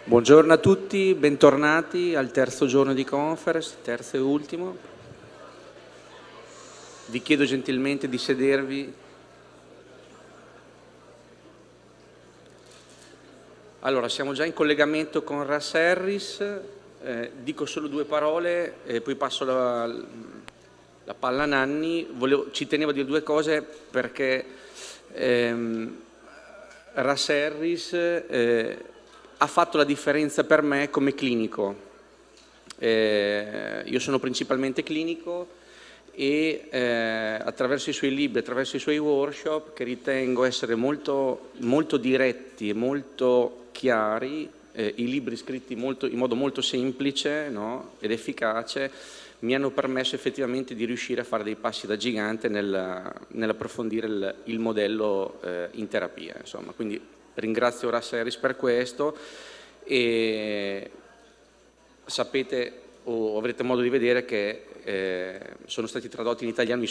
Buongiorno a tutti, bentornati al terzo giorno di conference, terzo e ultimo. Vi chiedo gentilmente di sedervi. Allora, siamo già in collegamento con Russ Harris, dico solo due parole e poi passo la palla a Nanni. Ci tenevo a dire due cose perché Russ Harris ha fatto la differenza per me come clinico. Io sono principalmente clinico e attraverso i suoi libri, attraverso i suoi workshop, che ritengo essere molto, molto diretti e molto chiari, i libri scritti in modo molto semplice, no? Ed efficace, mi hanno permesso effettivamente di riuscire a fare dei passi da gigante nell'approfondire il modello in terapia, insomma. Quindi ringrazio Russ Harris per questo e sapete o avrete modo di vedere che sono stati tradotti in italiano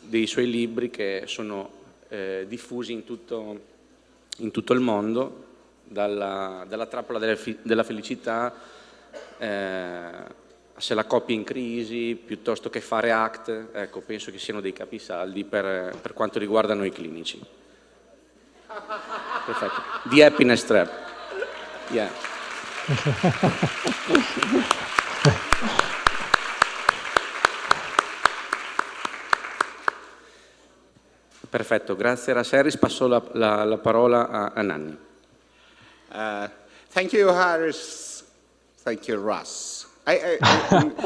dei suoi libri che sono diffusi in tutto il mondo, dalla trappola della felicità, se la coppia in crisi, piuttosto che fare ACT, ecco, penso che siano dei capisaldi per quanto riguarda noi clinici. Perfetto. The Happiness Trap. Yeah. Perfetto, grazie Russ Harris. Passo la parola a Nanni. Thank you, Harris. Thank you, Russ.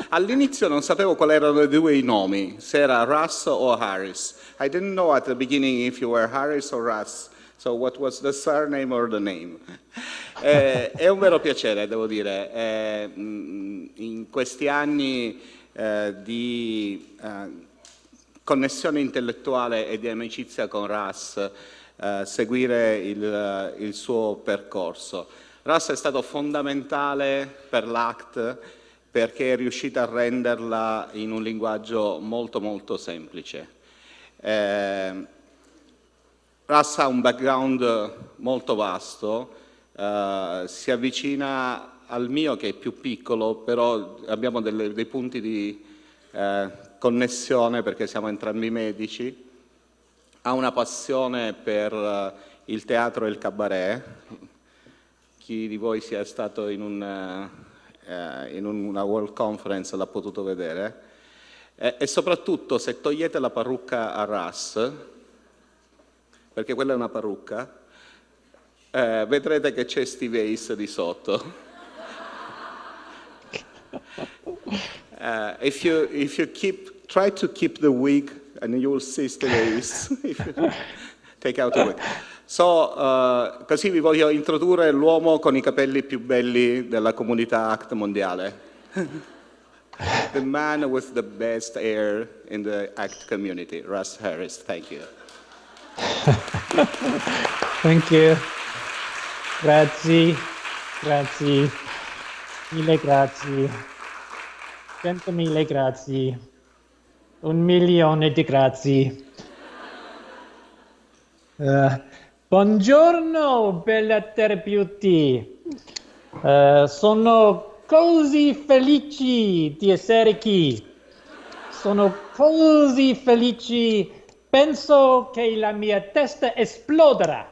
All'inizio non sapevo quali erano i due nomi, se era Russ o Harris. I didn't know at the beginning if you were Harris or Russ. So what was the surname or the name? È un vero piacere, devo dire. In questi anni di connessione intellettuale e di amicizia con Russ, seguire il suo percorso. Russ è stato fondamentale per l'ACT perché è riuscita a renderla in un linguaggio molto molto semplice. Russ ha un background molto vasto, si avvicina al mio che è più piccolo, però abbiamo dei punti di connessione perché siamo entrambi medici. Ha una passione per il teatro e il cabaret. Chi di voi sia stato in una World Conference l'ha potuto vedere. E soprattutto, se togliete la parrucca a Russ, perché quella è una parrucca, vedrete che c'è Steve Ace di sotto. If you try to keep the wig, and you will see Steve Ace. If you take out the wig. So, così vi voglio introdurre l'uomo con i capelli più belli della comunità ACT mondiale. The man with the best hair in the ACT community, Russ Harris. Thank you. Thank you. Grazie. Mille grazie. 100.000 grazie. 1.000.000 di grazie. Buongiorno, bella terapeuti. Sono così felice di essere qui. Sono così felice, penso che la mia testa esploderà.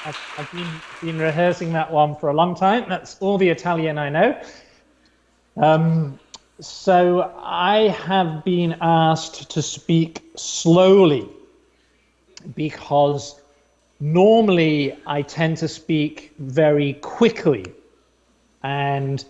I've been rehearsing that one for a long time. That's all the Italian I know. So I have been asked to speak slowly because normally I tend to speak very quickly. And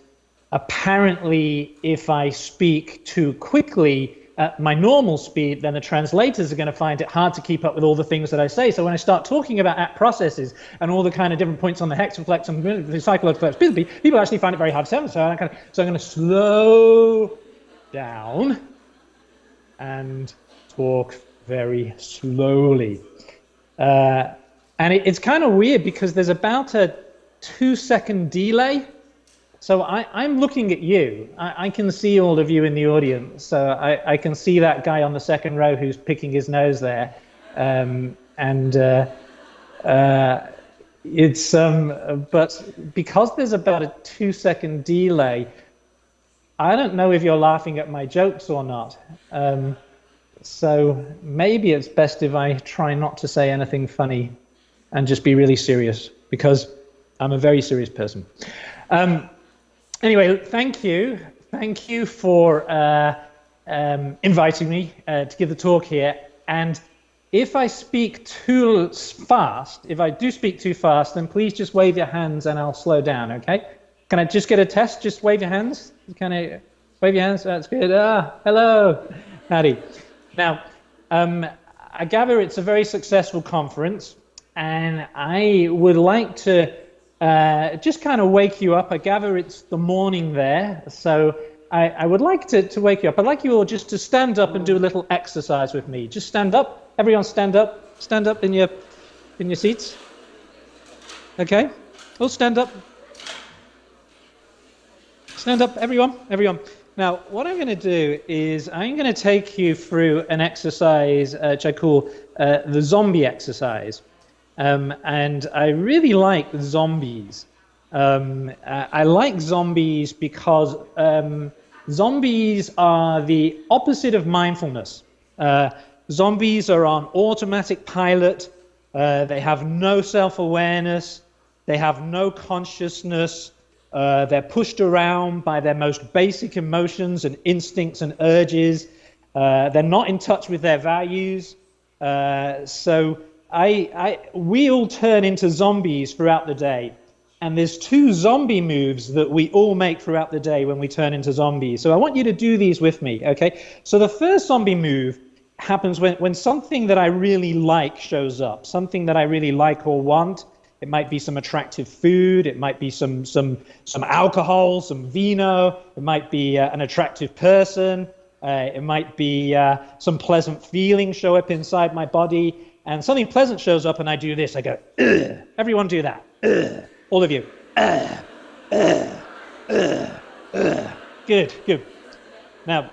apparently if I speak too quickly at my normal speed, then the translators are going to find it hard to keep up with all the things that I say. So when I start talking about act processes and all the kind of different points on the hexaflex and the psychological flexibility, people actually find it very hard to say. So I'm going to slow down and talk very slowly. And it's kind of weird because there's about a 2-second delay. So I'm looking at you. I can see all of you in the audience. So I can see that guy on the second row who's picking his nose there. But because there's about a 2-second delay, I don't know if you're laughing at my jokes or not. So maybe it's best if I try not to say anything funny and just be really serious, because I'm a very serious person. Anyway, thank you. Thank you for inviting me to give the talk here. And if I speak too fast, if I do speak too fast, then please just wave your hands and I'll slow down, okay? Can I just get a test? Just wave your hands. Can I wave your hands? That's good. Hello. Howdy. Now, I gather it's a very successful conference, and I would like to just kind of wake you up. I gather it's the morning there, so I would like to wake you up. I'd like you all just to stand up and do a little exercise with me. Just stand up. Everyone stand up. Stand up in your seats. Okay? All stand up. Stand up, everyone. Now, what I'm going to do is I'm going to take you through an exercise which I call the zombie exercise. And I really like zombies. I like zombies because zombies are the opposite of mindfulness. Zombies are on automatic pilot. They have no self-awareness. They have no consciousness. They're pushed around by their most basic emotions and instincts and urges. They're not in touch with their values. So we all turn into zombies throughout the day. And there's 2 zombie moves that we all make throughout the day when we turn into zombies. So I want you to do these with me, okay? So the first zombie move happens when something that I really like shows up, something that I really like or want. It might be some attractive food. It might be some alcohol, some vino. It might be an attractive person. It might be some pleasant feelings show up inside my body. And something pleasant shows up and I do this. I go, ugh. Everyone do that. Ugh. All of you. Good. Now,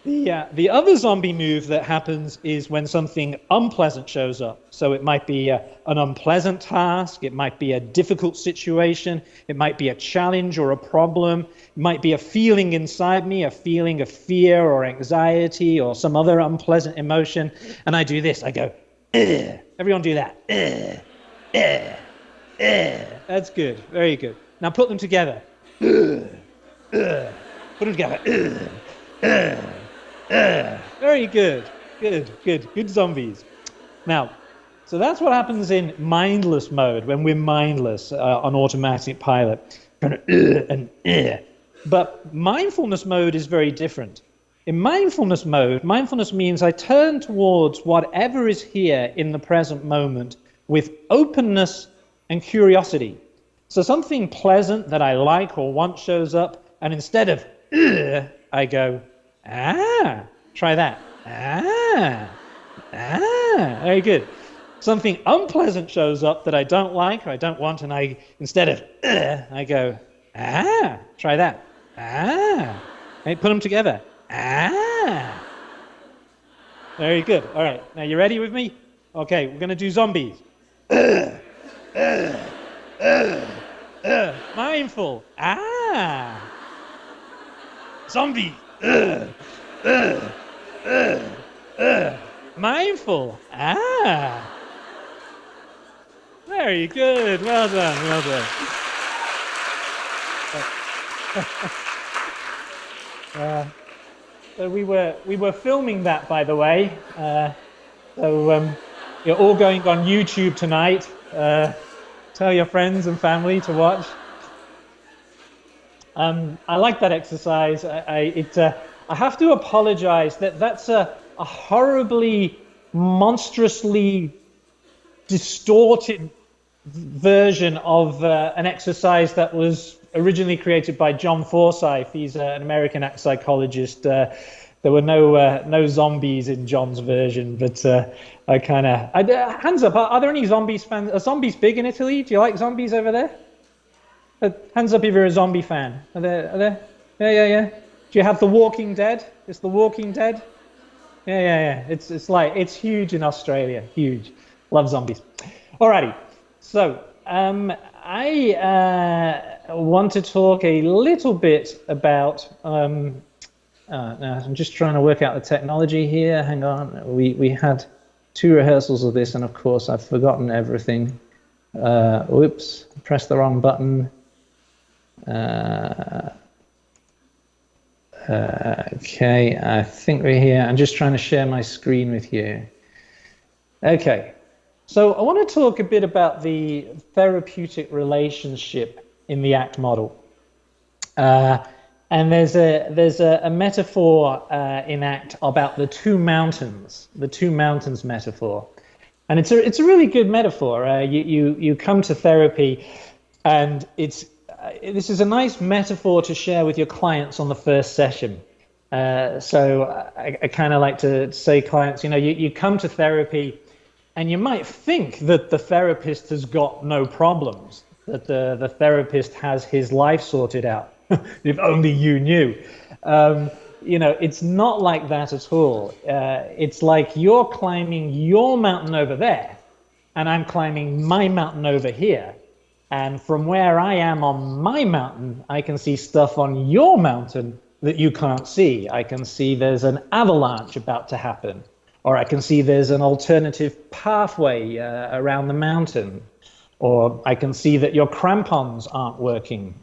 the other zombie move that happens is when something unpleasant shows up. So it might be an unpleasant task. It might be a difficult situation. It might be a challenge or a problem. It might be a feeling inside me, a feeling of fear or anxiety or some other unpleasant emotion. And I do this. I go, ugh. Everyone do that. That's good. Very good. Now put them together. Put them together. Very good. Good zombies. Now, so that's what happens in mindless mode, when we're mindless on automatic pilot. But mindfulness mode is very different. In mindfulness mode, mindfulness means I turn towards whatever is here in the present moment with openness and curiosity. So something pleasant that I like or want shows up, and instead of I go, try that. Very good. Something unpleasant shows up that I don't like or I don't want, and I, instead of I go, try that. Put them together. Very good. All right. Now you ready with me? Okay, we're going to do zombies. Mindful. Zombie. Mindful. Very good. Well done. So we were filming that, by the way. So you're all going on YouTube tonight. Tell your friends and family to watch. I like that exercise. I have to apologize that's a horribly, monstrously distorted version of an exercise that was originally created by John Forsyth. He's an American psychologist. There were no zombies in John's version, but I kind of... hands up, are there any zombies fans? Are zombies big in Italy? Do you like zombies over there? Hands up if you're a zombie fan. Are there? Yeah. Do you have The Walking Dead? Is The Walking Dead? Yeah. It's huge in Australia. Huge. Love zombies. Alrighty. So I want to talk a little bit about. I'm just trying to work out the technology here. Hang on. We had 2 rehearsals of this, and of course I've forgotten everything. Oops, pressed the wrong button. Okay, I think we're here. I'm just trying to share my screen with you. Okay, so I want to talk a bit about the therapeutic relationship in the ACT model. And there's a metaphor in ACT about the two mountains metaphor. And it's a really good metaphor. You come to therapy, and this is a nice metaphor to share with your clients on the first session. So I kind of like to say, clients, you come to therapy, and you might think that the therapist has got no problems, that the therapist has his life sorted out. If only you knew. It's not like that at all. It's like you're climbing your mountain over there, and I'm climbing my mountain over here. And from where I am on my mountain, I can see stuff on your mountain that you can't see. I can see there's an avalanche about to happen, or I can see there's an alternative pathway around the mountain, or I can see that your crampons aren't working,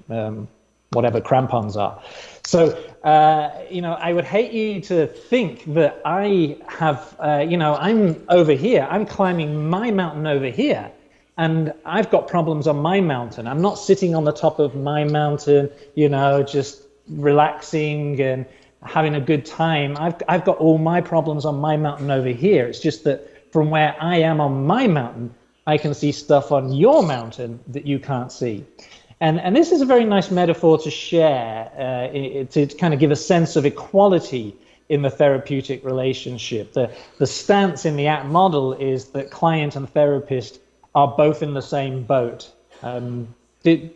whatever crampons are. So, I would hate you to think that I have, I'm over here, I'm climbing my mountain over here, and I've got problems on my mountain. I'm not sitting on the top of my mountain, just relaxing and having a good time. I've got all my problems on my mountain over here. It's just that from where I am on my mountain, I can see stuff on your mountain that you can't see. And this is a very nice metaphor to share, to kind of give a sense of equality in the therapeutic relationship. The stance in the ACT model is that client and therapist are both in the same boat. Do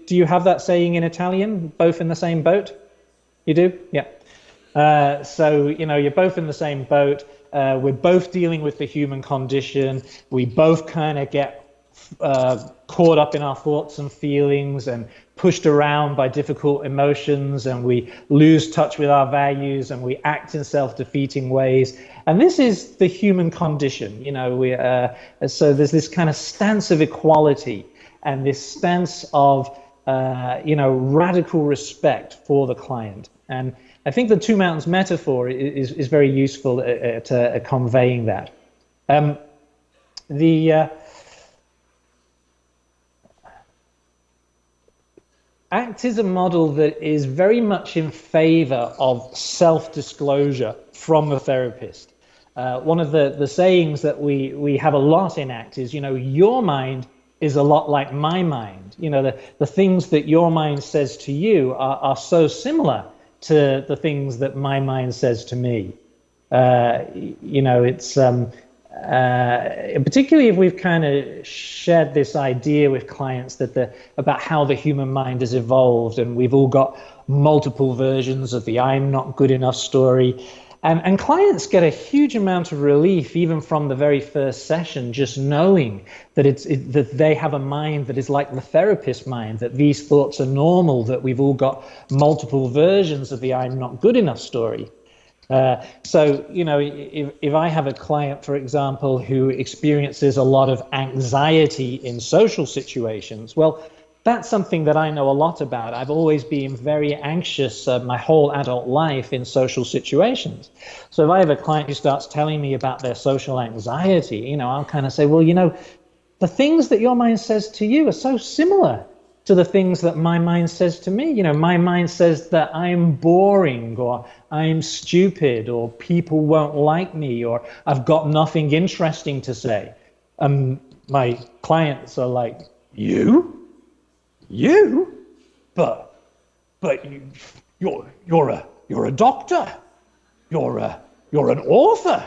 you have that saying in Italian, both in the same boat? You do? Yeah. So, you're both in the same boat. We're both dealing with the human condition. We both kind of get caught up in our thoughts and feelings and pushed around by difficult emotions, and we lose touch with our values, and we act in self-defeating ways. And this is the human condition. So there's this kind of stance of equality and this stance of radical respect for the client. And I think the two mountains metaphor is very useful at conveying that. ACT is a model that is very much in favor of self-disclosure from the therapist. One of the sayings that we have a lot in ACT is, your mind is a lot like my mind. The things that your mind says to you are so similar to the things that my mind says to me. It's particularly if we've kind of shared this idea with clients about how the human mind has evolved, and we've all got multiple versions of the I'm not good enough story. And clients get a huge amount of relief even from the very first session, just knowing that that they have a mind that is like the therapist's mind, that these thoughts are normal, that we've all got multiple versions of the I'm not good enough story. So, if I have a client, for example, who experiences a lot of anxiety in social situations, well, that's something that I know a lot about. I've always been very anxious my whole adult life in social situations. So if I have a client who starts telling me about their social anxiety, I'll kind of say, well, the things that your mind says to you are so similar to the things that my mind says to me. My mind says that I'm boring, or I'm stupid, or people won't like me, or I've got nothing interesting to say. My clients are like, you? But you're a doctor. You're an author.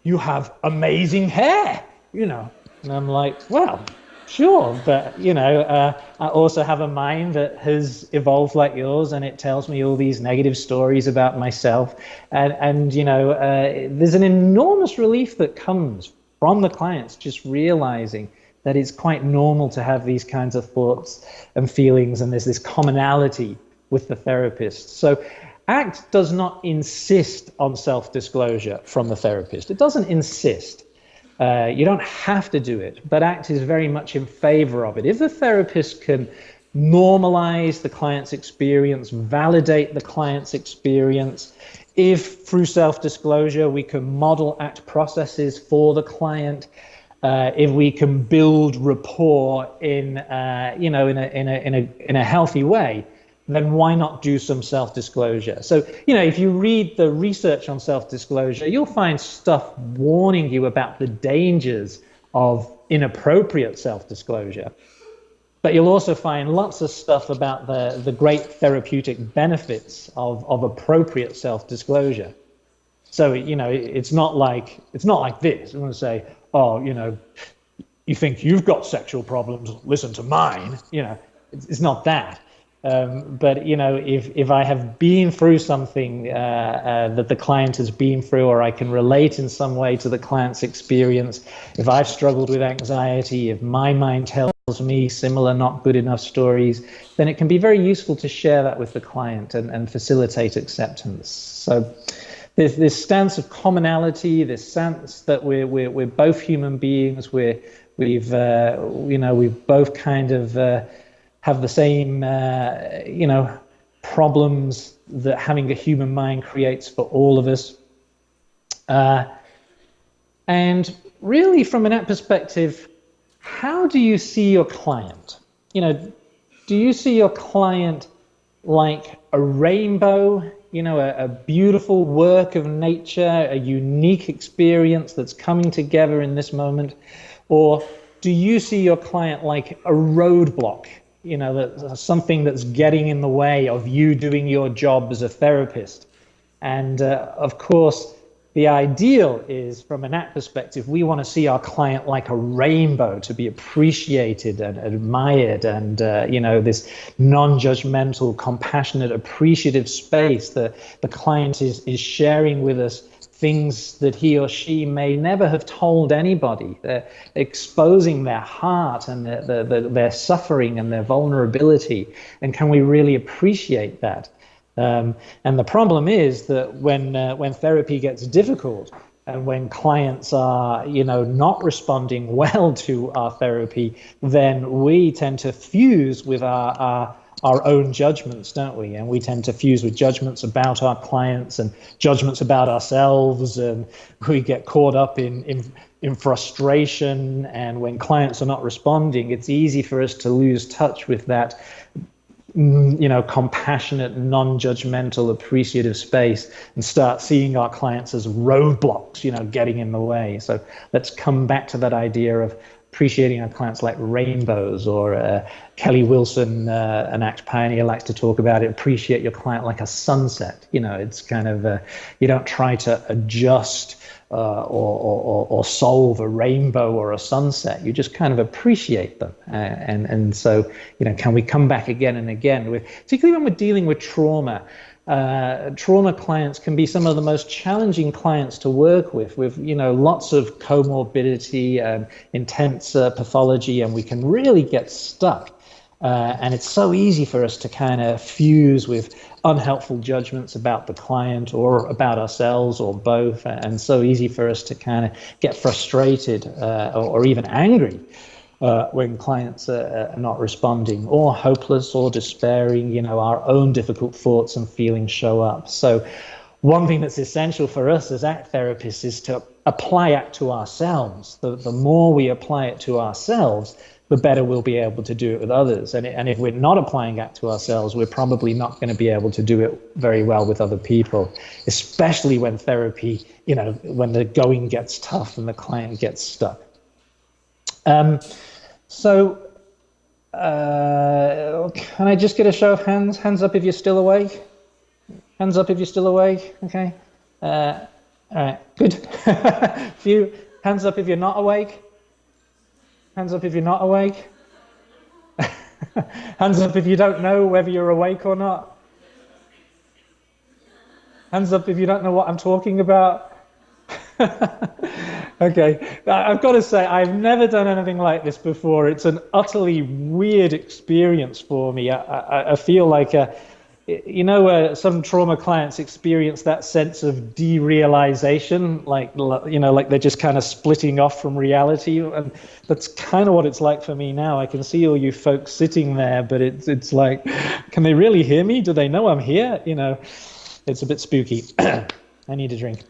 You have amazing hair. And I'm like, well, Sure, but I also have a mind that has evolved like yours, and it tells me all these negative stories about myself. And there's an enormous relief that comes from the clients just realizing that it's quite normal to have these kinds of thoughts and feelings, and there's this commonality with the therapist. So ACT does not insist on self-disclosure from the therapist. It doesn't insist. You don't have to do it, but ACT is very much in favor of it. If the therapist can normalize the client's experience, validate the client's experience, if through self-disclosure we can model ACT processes for the client, if we can build rapport in a healthy way, then why not do some self-disclosure? So, if you read the research on self-disclosure, you'll find stuff warning you about the dangers of inappropriate self-disclosure. But you'll also find lots of stuff about the great therapeutic benefits of appropriate self-disclosure. So, it's not like this. I'm going to say, oh, you think you've got sexual problems, listen to mine. It's not that. But if I have been through something that the client has been through, or I can relate in some way to the client's experience, if I've struggled with anxiety, if my mind tells me similar not good enough stories, then it can be very useful to share that with the client and facilitate acceptance. So there's this stance of commonality, this sense that we're both human beings, we've both kind of have the same, problems that having a human mind creates for all of us. And really, from an ACT perspective, how do you see your client? Do you see your client like a rainbow, a beautiful work of nature, a unique experience that's coming together in this moment? Or do you see your client like a roadblock? That's something that's getting in the way of you doing your job as a therapist. And of course, the ideal is, from an ACT perspective, we want to see our client like a rainbow, to be appreciated and admired, and this non-judgmental, compassionate, appreciative space that the client is sharing with us things that he or she may never have told anybody. They're exposing their heart and their suffering and their vulnerability. And can we really appreciate that? And the problem is that when therapy gets difficult, and when clients are, not responding well to our therapy, then we tend to fuse with our own judgments, don't we? And we tend to fuse with judgments about our clients and judgments about ourselves, and we get caught up in frustration. And when clients are not responding, it's easy for us to lose touch with that, compassionate, non-judgmental, appreciative space, and start seeing our clients as roadblocks, getting in the way. So let's come back to that idea of appreciating our clients like rainbows, or Kelly Wilson, an ACT pioneer, likes to talk about it. Appreciate your client like a sunset. It's kind of you don't try to adjust or solve a rainbow or a sunset. You just kind of appreciate them. And so can we come back again and again, particularly when we're dealing with trauma. Trauma clients can be some of the most challenging clients to work with lots of comorbidity and intense pathology, and we can really get stuck. And it's so easy for us to kind of fuse with unhelpful judgments about the client or about ourselves, or both, and so easy for us to kind of get frustrated or even angry when clients are not responding, or hopeless or despairing. Our own difficult thoughts and feelings show up. So one thing that's essential for us as ACT therapists is to apply ACT to ourselves. The more we apply it to ourselves, the better we'll be able to do it with others. And if we're not applying ACT to ourselves, we're probably not going to be able to do it very well with other people, especially when therapy, when the going gets tough and the client gets stuck. So can I just get a show of hands? Hands up if you're still awake. Hands up if you're still awake. Okay. All right. Good. Few hands up if you're not awake. Hands up if you're not awake. Hands up if you don't know whether you're awake or not. Hands up if you don't know what I'm talking about. Okay, I've got to say, I've never done anything like this before. It's an utterly weird experience for me. I feel like, some trauma clients experience that sense of derealization, like they're just kind of splitting off from reality. And that's kind of what it's like for me now. I can see all you folks sitting there, but it's like, can they really hear me? Do they know I'm here? It's a bit spooky. I need a drink.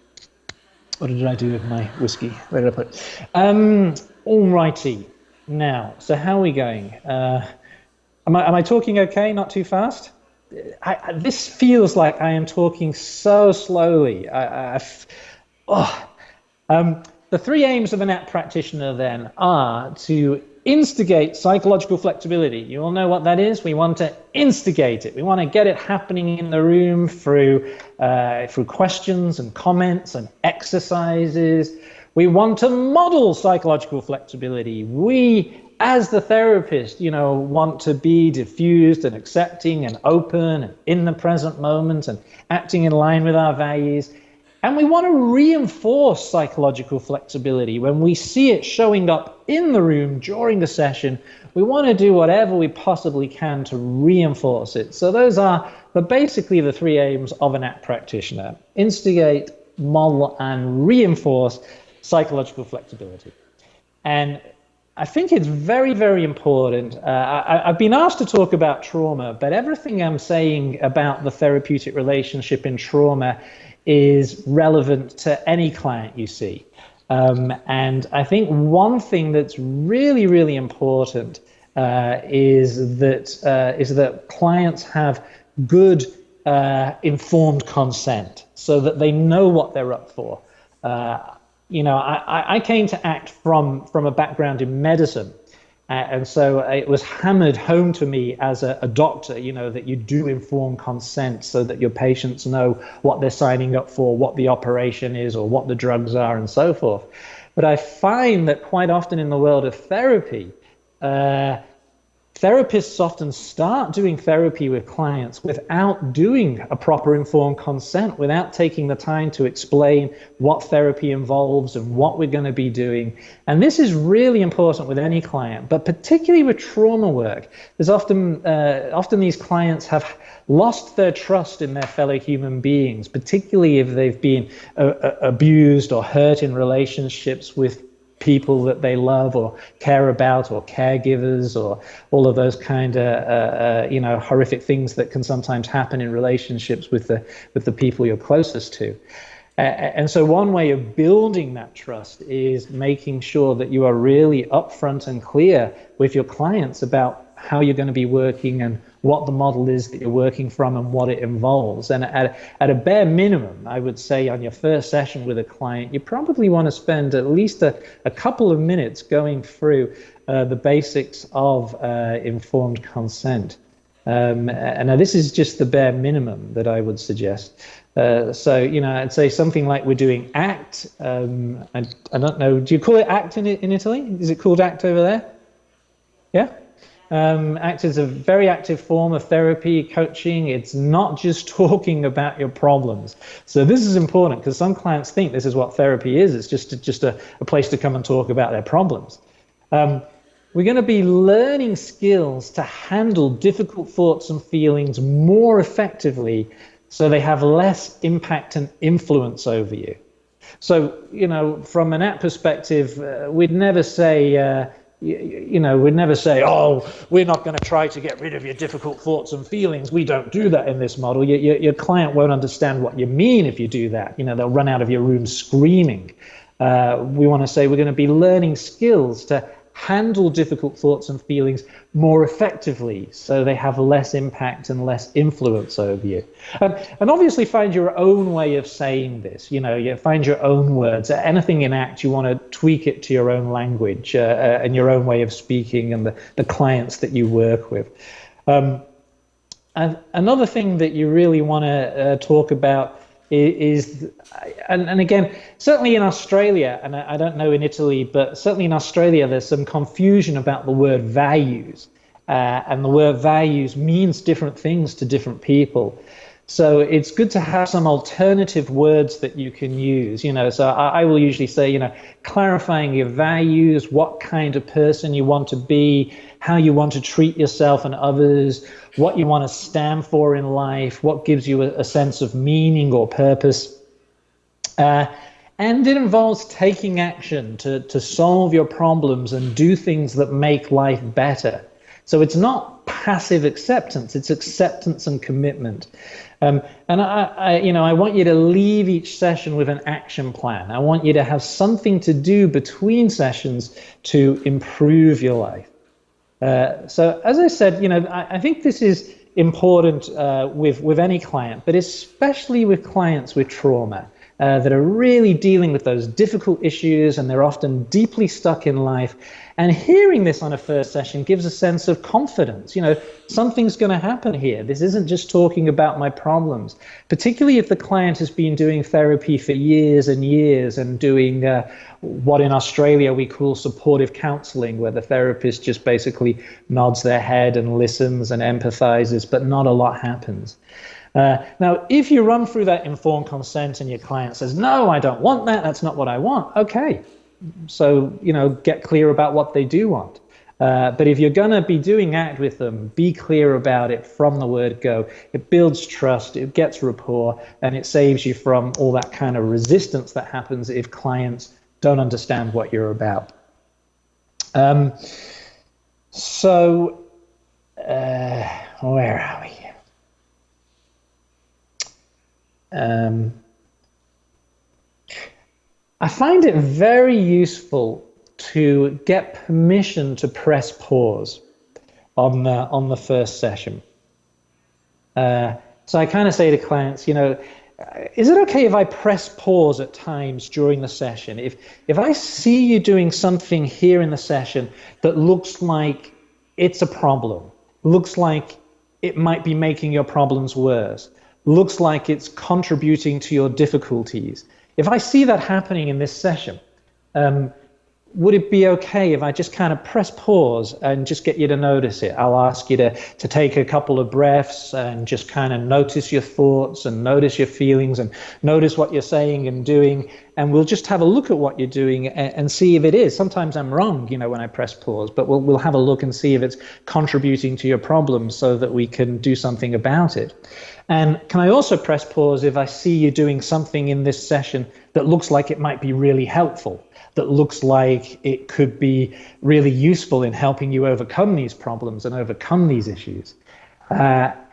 What did I do with my whiskey? Where did I put it? All righty. Now, so how are we going? Am I talking okay? Not too fast? This feels like I am talking so slowly. The three aims of an app practitioner then are to instigate psychological flexibility. You all know what that is. We want to instigate it. We want to get it happening in the room through questions and comments and exercises. We want to model psychological flexibility. We, as the therapist, want to be diffused and accepting and open and in the present moment and acting in line with our values. And we want to reinforce psychological flexibility. When we see it showing up in the room during the session, we want to do whatever we possibly can to reinforce it. So those are basically the three aims of an app practitioner: instigate, model, and reinforce psychological flexibility. And I think it's very, very important. I've been asked to talk about trauma, but everything I'm saying about the therapeutic relationship in trauma is relevant to any client you see. And I think one thing that's really, really important is that clients have good informed consent so that they know what they're up for. I came to ACT from a background in medicine. And so it was hammered home to me as a doctor, that you do inform consent so that your patients know what they're signing up for, what the operation is, or what the drugs are, and so forth. But I find that quite often in the world of therapy, therapists often start doing therapy with clients without doing a proper informed consent, without taking the time to explain what therapy involves and what we're going to be doing. And this is really important with any client, but particularly with trauma work. There's often these clients have lost their trust in their fellow human beings, particularly if they've been abused or hurt in relationships with people that they love or care about, or caregivers, or all of those kind of horrific things that can sometimes happen in relationships with the people you're closest to. And so one way of building that trust is making sure that you are really upfront and clear with your clients about how you're going to be working and what the model is that you're working from and what it involves. And at a bare minimum, I would say on your first session with a client, you probably want to spend at least a couple of minutes going through the basics of informed consent. And now this is just the bare minimum that I would suggest. So, I'd say something like we're doing ACT. I don't know, do you call it ACT in Italy? Is it called ACT over there? Yeah? ACT is a very active form of therapy, coaching. It's not just talking about your problems. So this is important because some clients think this is what therapy is. It's just a place to come and talk about their problems. We're going to be learning skills to handle difficult thoughts and feelings more effectively so they have less impact and influence over you. So, from an app perspective, we'd never say, we'd never say, oh, we're not going to try to get rid of your difficult thoughts and feelings. We don't do that in this model. Your client won't understand what you mean if you do that. They'll run out of your room screaming. We want to say we're going to be learning skills to handle difficult thoughts and feelings more effectively so they have less impact and less influence over you. And obviously find your own way of saying this. You find your own words. Anything in ACT, you want to tweak it to your own language and your own way of speaking and the clients that you work with. And another thing that you really want to talk about and again, certainly in Australia, and I don't know in Italy, but certainly in Australia, there's some confusion about the word values. And the word values means different things to different people. So it's good to have some alternative words that you can use, so I will usually say, clarifying your values, what kind of person you want to be, how you want to treat yourself and others, what you want to stand for in life, what gives you a sense of meaning or purpose. And it involves taking action to solve your problems and do things that make life better. So it's not passive acceptance, it's acceptance and commitment. And I want you to leave each session with an action plan. I want you to have something to do between sessions to improve your life. So as I said, I think this is important with any client, but especially with clients with trauma that are really dealing with those difficult issues, and they're often deeply stuck in life. And hearing this on a first session gives a sense of confidence. Something's going to happen here. This isn't just talking about my problems, particularly if the client has been doing therapy for years and years and doing what in Australia we call supportive counseling, where the therapist just basically nods their head and listens and empathizes, but not a lot happens. Now, if you run through that informed consent and your client says, no, I don't want that, that's not what I want, okay. So, get clear about what they do want. But if you're going to be doing ACT with them, be clear about it from the word go. It builds trust, it gets rapport, and it saves you from all that kind of resistance that happens if clients don't understand what you're about. Where are we? I find it very useful to get permission to press pause on the first session. So I kind of say to clients, is it okay if I press pause at times during the session? If I see you doing something here in the session that looks like it's a problem, looks like it might be making your problems worse, looks like it's contributing to your difficulties. If I see that happening in this session, would it be okay if I just kind of press pause and just get you to notice it? I'll ask you to take a couple of breaths and just kind of notice your thoughts and notice your feelings and notice what you're saying and doing. And we'll just have a look at what you're doing and see if it is. Sometimes I'm wrong, when I press pause, but we'll have a look and see if it's contributing to your problem so that we can do something about it. And can I also press pause if I see you doing something in this session that looks like it might be really helpful, that looks like it could be really useful in helping you overcome these problems and overcome these issues. I've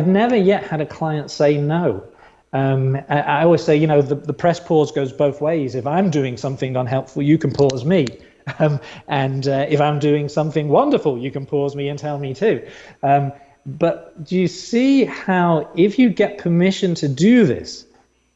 never yet had a client say no. I always say, the press pause goes both ways. If I'm doing something unhelpful, you can pause me. If I'm doing something wonderful, you can pause me and tell me too. But do you see how if you get permission to do this,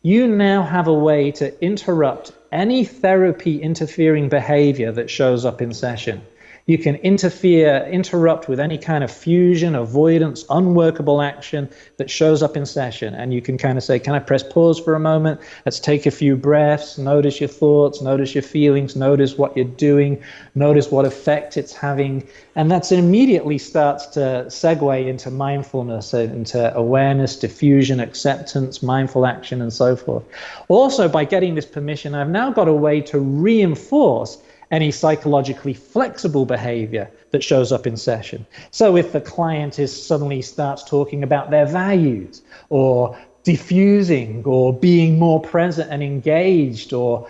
you now have a way to interrupt any therapy interfering behavior that shows up in session. You can interrupt with any kind of fusion, avoidance, unworkable action that shows up in session. And you can kind of say, can I press pause for a moment? Let's take a few breaths, notice your thoughts, notice your feelings, notice what you're doing, notice what effect it's having. And that immediately starts to segue into mindfulness, into awareness, diffusion, acceptance, mindful action, and so forth. Also, by getting this permission, I've now got a way to reinforce any psychologically flexible behavior that shows up in session. So if the client suddenly starts talking about their values or diffusing or being more present and engaged or,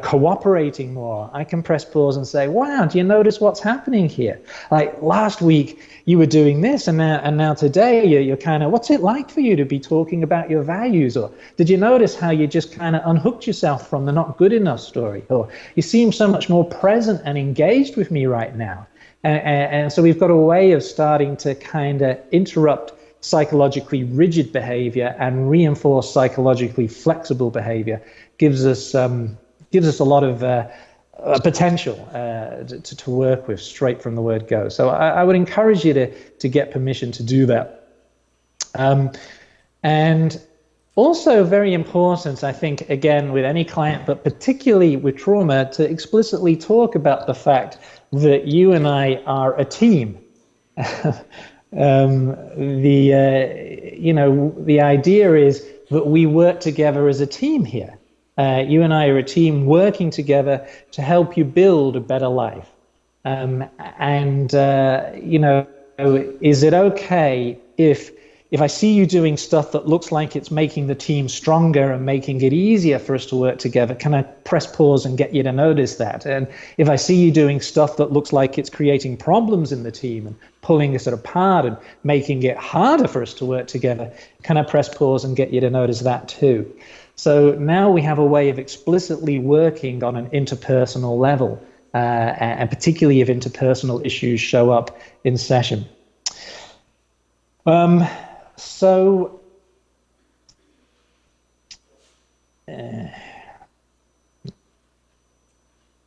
cooperating more, I can press pause and say, wow, do you notice what's happening here? Like last week you were doing this and now today you're kind of, what's it like for you to be talking about your values? Or did you notice how you just kind of unhooked yourself from the not good enough story? Or you seem so much more present and engaged with me right now. And so we've got a way of starting to kind of interrupt psychologically rigid behavior and reinforce psychologically flexible behavior. Gives us a lot of potential to work with straight from the word go. So I would encourage you to get permission to do that. And Also very important, I think, again, with any client, but particularly with trauma, to explicitly talk about the fact that you and I are a team. The idea is that we work together as a team here. You and I are a team working together to help you build a better life. Is it okay if I see you doing stuff that looks like it's making the team stronger and making it easier for us to work together, can I press pause and get you to notice that? And if I see you doing stuff that looks like it's creating problems in the team and pulling us apart and making it harder for us to work together, can I press pause and get you to notice that too? So now we have a way of explicitly working on an interpersonal level, and particularly if interpersonal issues show up in session.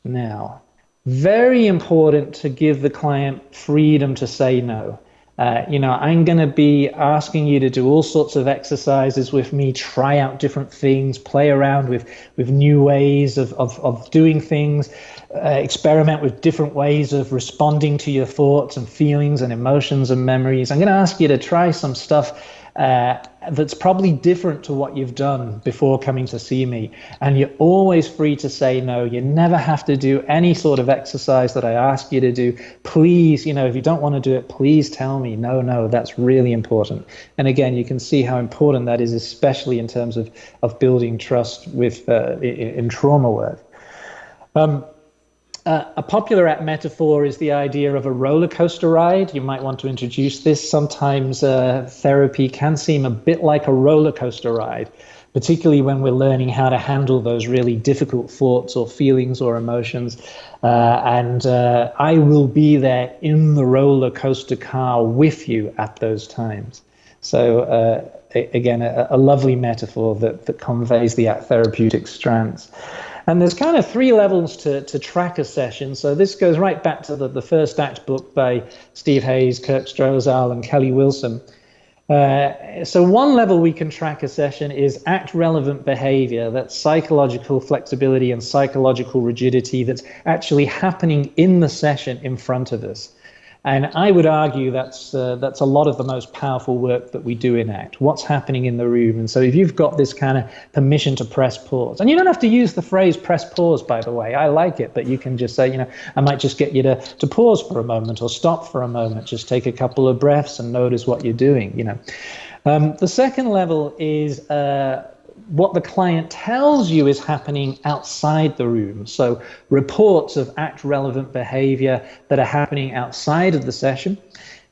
Now, very important to give the client freedom to say no. I'm going to be asking you to do all sorts of exercises with me, try out different things, play around with new ways of doing things, experiment with different ways of responding to your thoughts and feelings and emotions and memories. I'm going to ask you to try some stuff that's probably different to what you've done before coming to see me. And you're always free to say no. You never have to do any sort of exercise that I ask you to do. Please, if you don't want to do it, please tell me. No, that's really important. And again, you can see how important that is, especially in terms of building trust with in trauma work. A popular metaphor is the idea of a roller coaster ride. You might want to introduce this. Sometimes therapy can seem a bit like a roller coaster ride, particularly when we're learning how to handle those really difficult thoughts or feelings or emotions. And I will be there in the roller coaster car with you at those times. So again, a lovely metaphor that conveys the therapeutic strands. And there's kind of 3 levels to track a session. So this goes right back to the first ACT book by Steve Hayes, Kirk Strozal, and Kelly Wilson. So one level we can track a session is ACT relevant behavior. That's psychological flexibility and psychological rigidity that's actually happening in the session in front of us. And I would argue that's a lot of the most powerful work that we do in ACT, what's happening in the room. And so if you've got this kind of permission to press pause, and you don't have to use the phrase press pause, by the way, I like it, but you can just say, I might just get you to pause for a moment or stop for a moment, just take a couple of breaths and notice what you're doing, The second level is what the client tells you is happening outside the room. So reports of ACT relevant behavior that are happening outside of the session.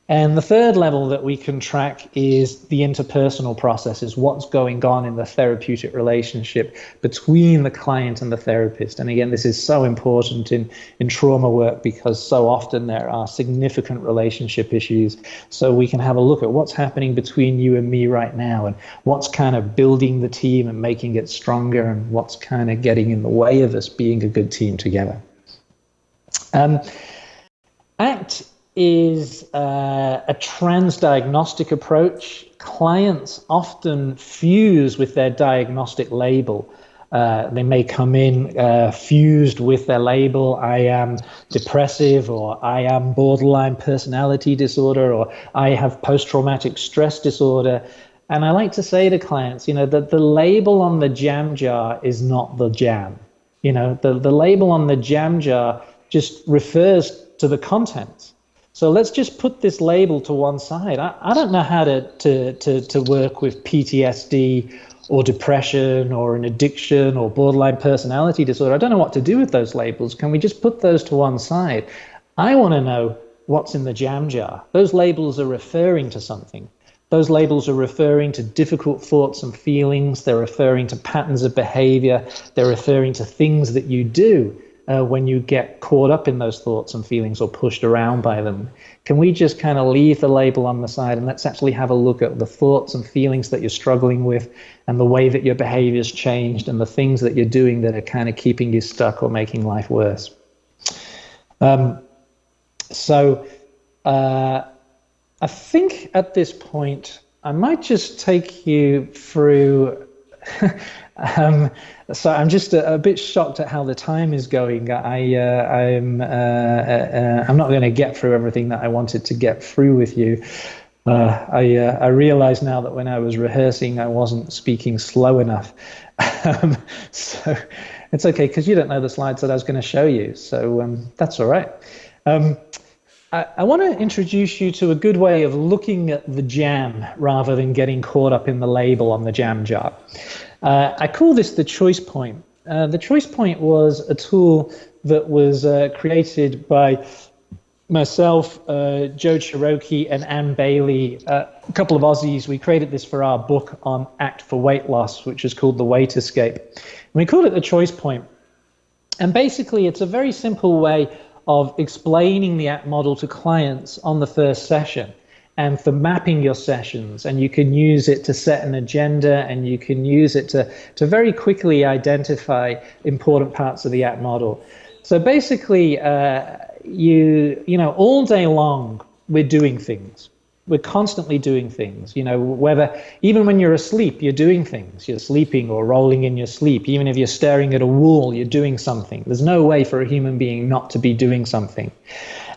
And the third level that we can track is the interpersonal processes, what's going on in the therapeutic relationship between the client and the therapist. And again, this is so important in trauma work because so often there are significant relationship issues. So we can have a look at what's happening between you and me right now and what's kind of building the team and making it stronger and what's kind of getting in the way of us being a good team together. ACT is a transdiagnostic approach. Clients often fuse with their diagnostic label. They may come in fused with their label, I am depressive, or I am borderline personality disorder, or I have post-traumatic stress disorder. And I like to say to clients, that the label on the jam jar is not the jam. The label on the jam jar just refers to the contents. So let's just put this label to one side. I don't know how to work with PTSD or depression or an addiction or borderline personality disorder. I don't know what to do with those labels. Can we just put those to one side? I want to know what's in the jam jar. Those labels are referring to something. Those labels are referring to difficult thoughts and feelings. They're referring to patterns of behavior. They're referring to things that you do when you get caught up in those thoughts and feelings or pushed around by them. Can we just kind of leave the label on the side and let's actually have a look at the thoughts and feelings that you're struggling with and the way that your behavior's changed and the things that you're doing that are kind of keeping you stuck or making life worse. I think at this point I might just take you through. So I'm just a bit shocked at how the time is going. I'm not going to get through everything that I wanted to get through with you. I realize now that when I was rehearsing, I wasn't speaking slow enough. So it's okay, because you don't know the slides that I was going to show you. So that's all right. I want to introduce you to a good way of looking at the jam rather than getting caught up in the label on the jam jar. I call this the choice point. The choice point was a tool that was created by myself, Joe Cherokee, and Anne Bailey, a couple of Aussies. We created this for our book on ACT for weight loss, which is called The Weight Escape. And we called it the choice point. And basically, it's a very simple way of explaining the ACT model to clients on the first session and for mapping your sessions. And you can use it to set an agenda, and you can use it to very quickly identify important parts of the ACT model. So basically, you know, all day long, we're doing things. We're constantly doing things, you know, whether even when you're asleep, you're doing things. You're sleeping or rolling in your sleep. Even if you're staring at a wall, you're doing something. There's no way for a human being not to be doing something.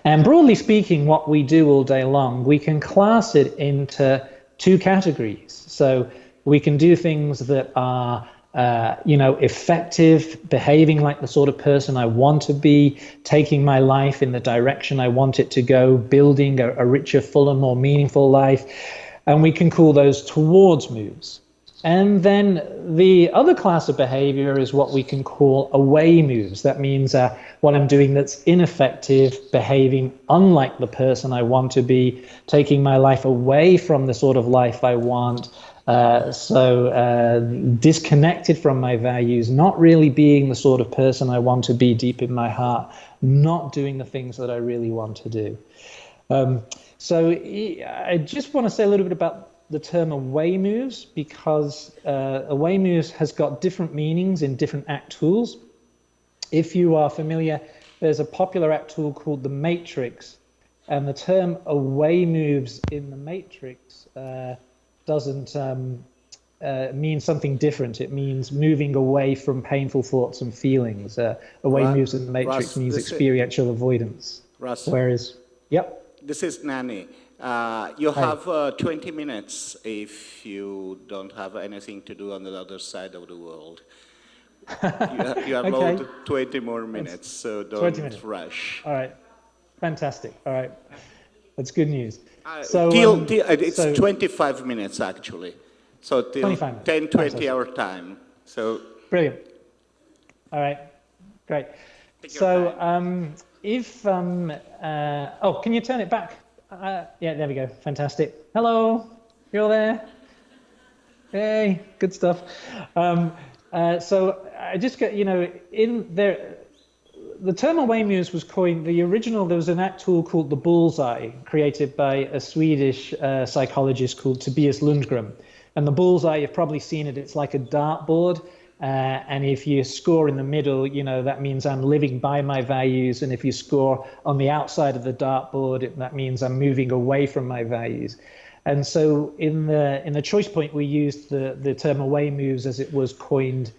And broadly speaking, what we do all day long, we can class it into two categories. So we can do things that are you know, effective, behaving like the sort of person I want to be, taking my life in the direction I want it to go, building a richer, fuller, more meaningful life. And we can call those towards moves. And then the other class of behavior is what we can call away moves. That means what I'm doing that's ineffective, behaving unlike the person I want to be, taking my life away from the sort of life I want. Disconnected from my values, not really being the sort of person I want to be deep in my heart, not doing the things that I really want to do. So I just want to say a little bit about the term away moves, because away moves has got different meanings in different ACT tools. If you are familiar, there's a popular ACT tool called the Matrix, and the term away moves in the Matrix doesn't mean something different. It means moving away from painful thoughts and feelings. Away moves in the Matrix Russ, means experiential avoidance. Russ, Whereas, yep. this is Nani. You have 20 minutes if you don't have anything to do on the other side of the world. You are allowed 20 more minutes, so don't rush. All right, fantastic. All right, that's good news. So it's 25 minutes actually. So till 10:20 our time. So brilliant. All right, great. So can you turn it back? Yeah, there we go. Fantastic. Hello, you all there? Hey, good stuff. So I just got, you know, in there. The term away moves was coined, there was an ACT tool called the bullseye, created by a Swedish psychologist called Tobias Lundgren. And the bullseye, you've probably seen it, it's like a dartboard. And if you score in the middle, you know, that means I'm living by my values. And if you score on the outside of the dartboard, that means I'm moving away from my values. And so in the choice point, we used the term away moves as it was coined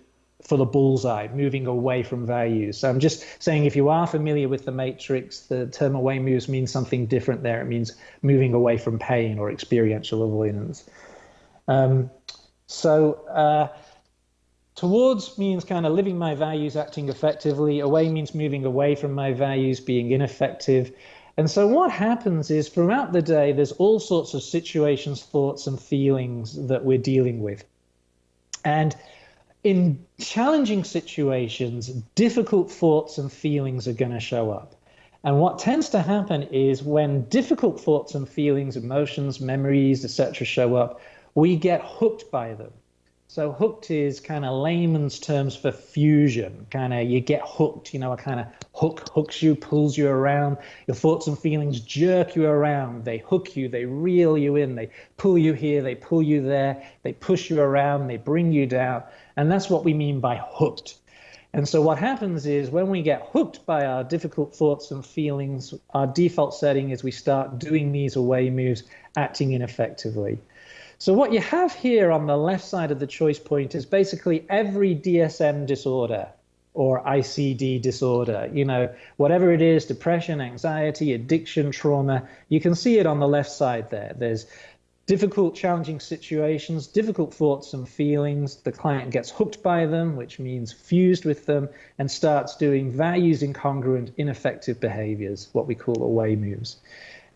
for the bullseye, moving away from values. So I'm just saying, if you are familiar with the Matrix, the term away moves means something different there. It means moving away from pain or experiential avoidance. Towards means kind of living my values, acting effectively. Away means moving away from my values, being ineffective. And so what happens is throughout the day, there's all sorts of situations, thoughts, and feelings that we're dealing with. And in challenging situations, difficult thoughts and feelings are going to show up. And what tends to happen is when difficult thoughts and feelings, emotions, memories, etc. show up, we get hooked by them. So hooked is kind of layman's terms for fusion. Kind of you get hooked, you know, a kind of hooks you, pulls you around. Your thoughts and feelings jerk you around. They hook you, they reel you in, they pull you here, they pull you there, they push you around, they bring you down. And that's what we mean by hooked. And so what happens is when we get hooked by our difficult thoughts and feelings, our default setting is we start doing these away moves, acting ineffectively. So what you have here on the left side of the choice point is basically every DSM disorder or ICD disorder, whatever it is, depression, anxiety, addiction, trauma, you can see it on the left side there. There's difficult, challenging situations, difficult thoughts and feelings. The client gets hooked by them, which means fused with them, and starts doing values incongruent, ineffective behaviors, what we call away moves.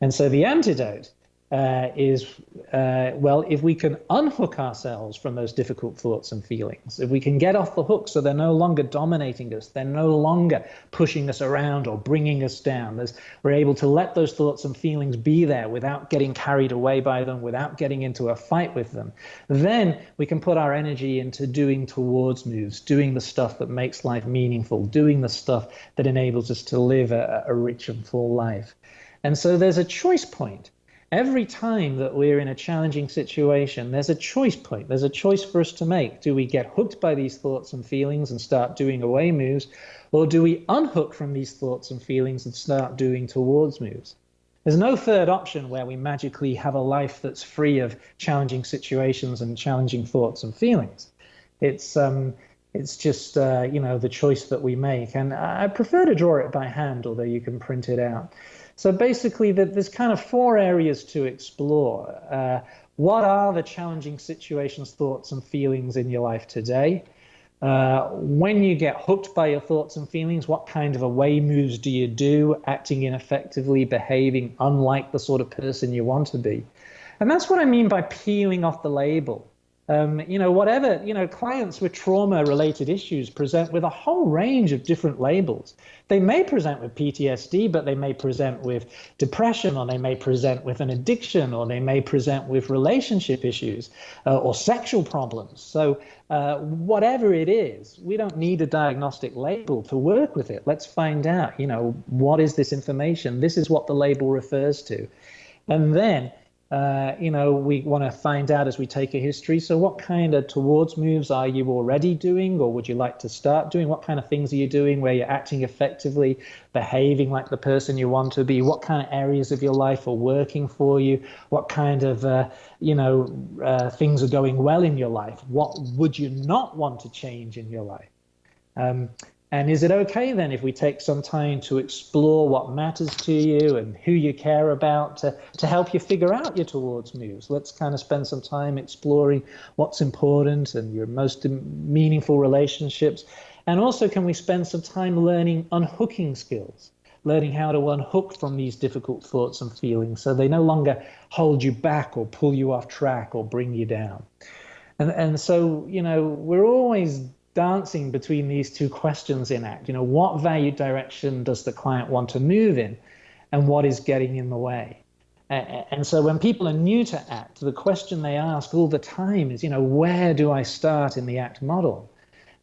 And so the antidote is, if we can unhook ourselves from those difficult thoughts and feelings, if we can get off the hook so they're no longer dominating us, they're no longer pushing us around or bringing us down, we're able to let those thoughts and feelings be there without getting carried away by them, without getting into a fight with them, then we can put our energy into doing towards moves, doing the stuff that makes life meaningful, doing the stuff that enables us to live a rich and full life. And so there's a choice point. Every time that we're in a challenging situation, there's a choice point. There's a choice for us to make. Do we get hooked by these thoughts and feelings and start doing away moves? Or do we unhook from these thoughts and feelings and start doing towards moves? There's no third option where we magically have a life that's free of challenging situations and challenging thoughts and feelings. It's just, the choice that we make. And I prefer to draw it by hand, although you can print it out. So basically, there's kind of 4 areas to explore. What are the challenging situations, thoughts, and feelings in your life today? When you get hooked by your thoughts and feelings, what kind of away moves do you do, acting ineffectively, behaving unlike the sort of person you want to be? And that's what I mean by peeling off the label. Clients with trauma-related issues present with a whole range of different labels. They may present with PTSD, but they may present with depression, or they may present with an addiction, or they may present with relationship issues or sexual problems. So whatever it is, we don't need a diagnostic label to work with it. Let's find out, what is this information? This is what the label refers to. And then we want to find out as we take a history. So what kind of towards moves are you already doing, or would you like to start doing? What kind of things are you doing where you're acting effectively, behaving like the person you want to be? What kind of areas of your life are working for you? What kind of, things are going well in your life? What would you not want to change in your life? And is it okay then if we take some time to explore what matters to you and who you care about to help you figure out your towards moves? Let's kind of spend some time exploring what's important and your most meaningful relationships. And also, can we spend some time learning unhooking skills, learning how to unhook from these difficult thoughts and feelings so they no longer hold you back or pull you off track or bring you down. And so, we're always dancing between these 2 questions in ACT. What value direction does the client want to move in, and what is getting in the way? And so when people are new to ACT, the question they ask all the time is, where do I start in the ACT model?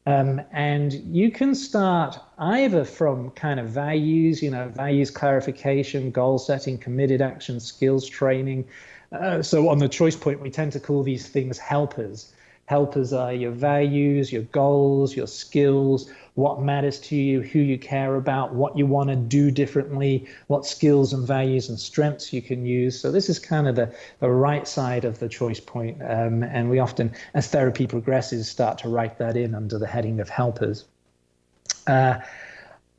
And you can start either from kind of values, values clarification, goal setting, committed action, skills training. So on the choice point, we tend to call these things helpers. Helpers are your values, your goals, your skills, what matters to you, who you care about, what you want to do differently, what skills and values and strengths you can use. So this is kind of the right side of the choice point. And we often, as therapy progresses, start to write that in under the heading of helpers.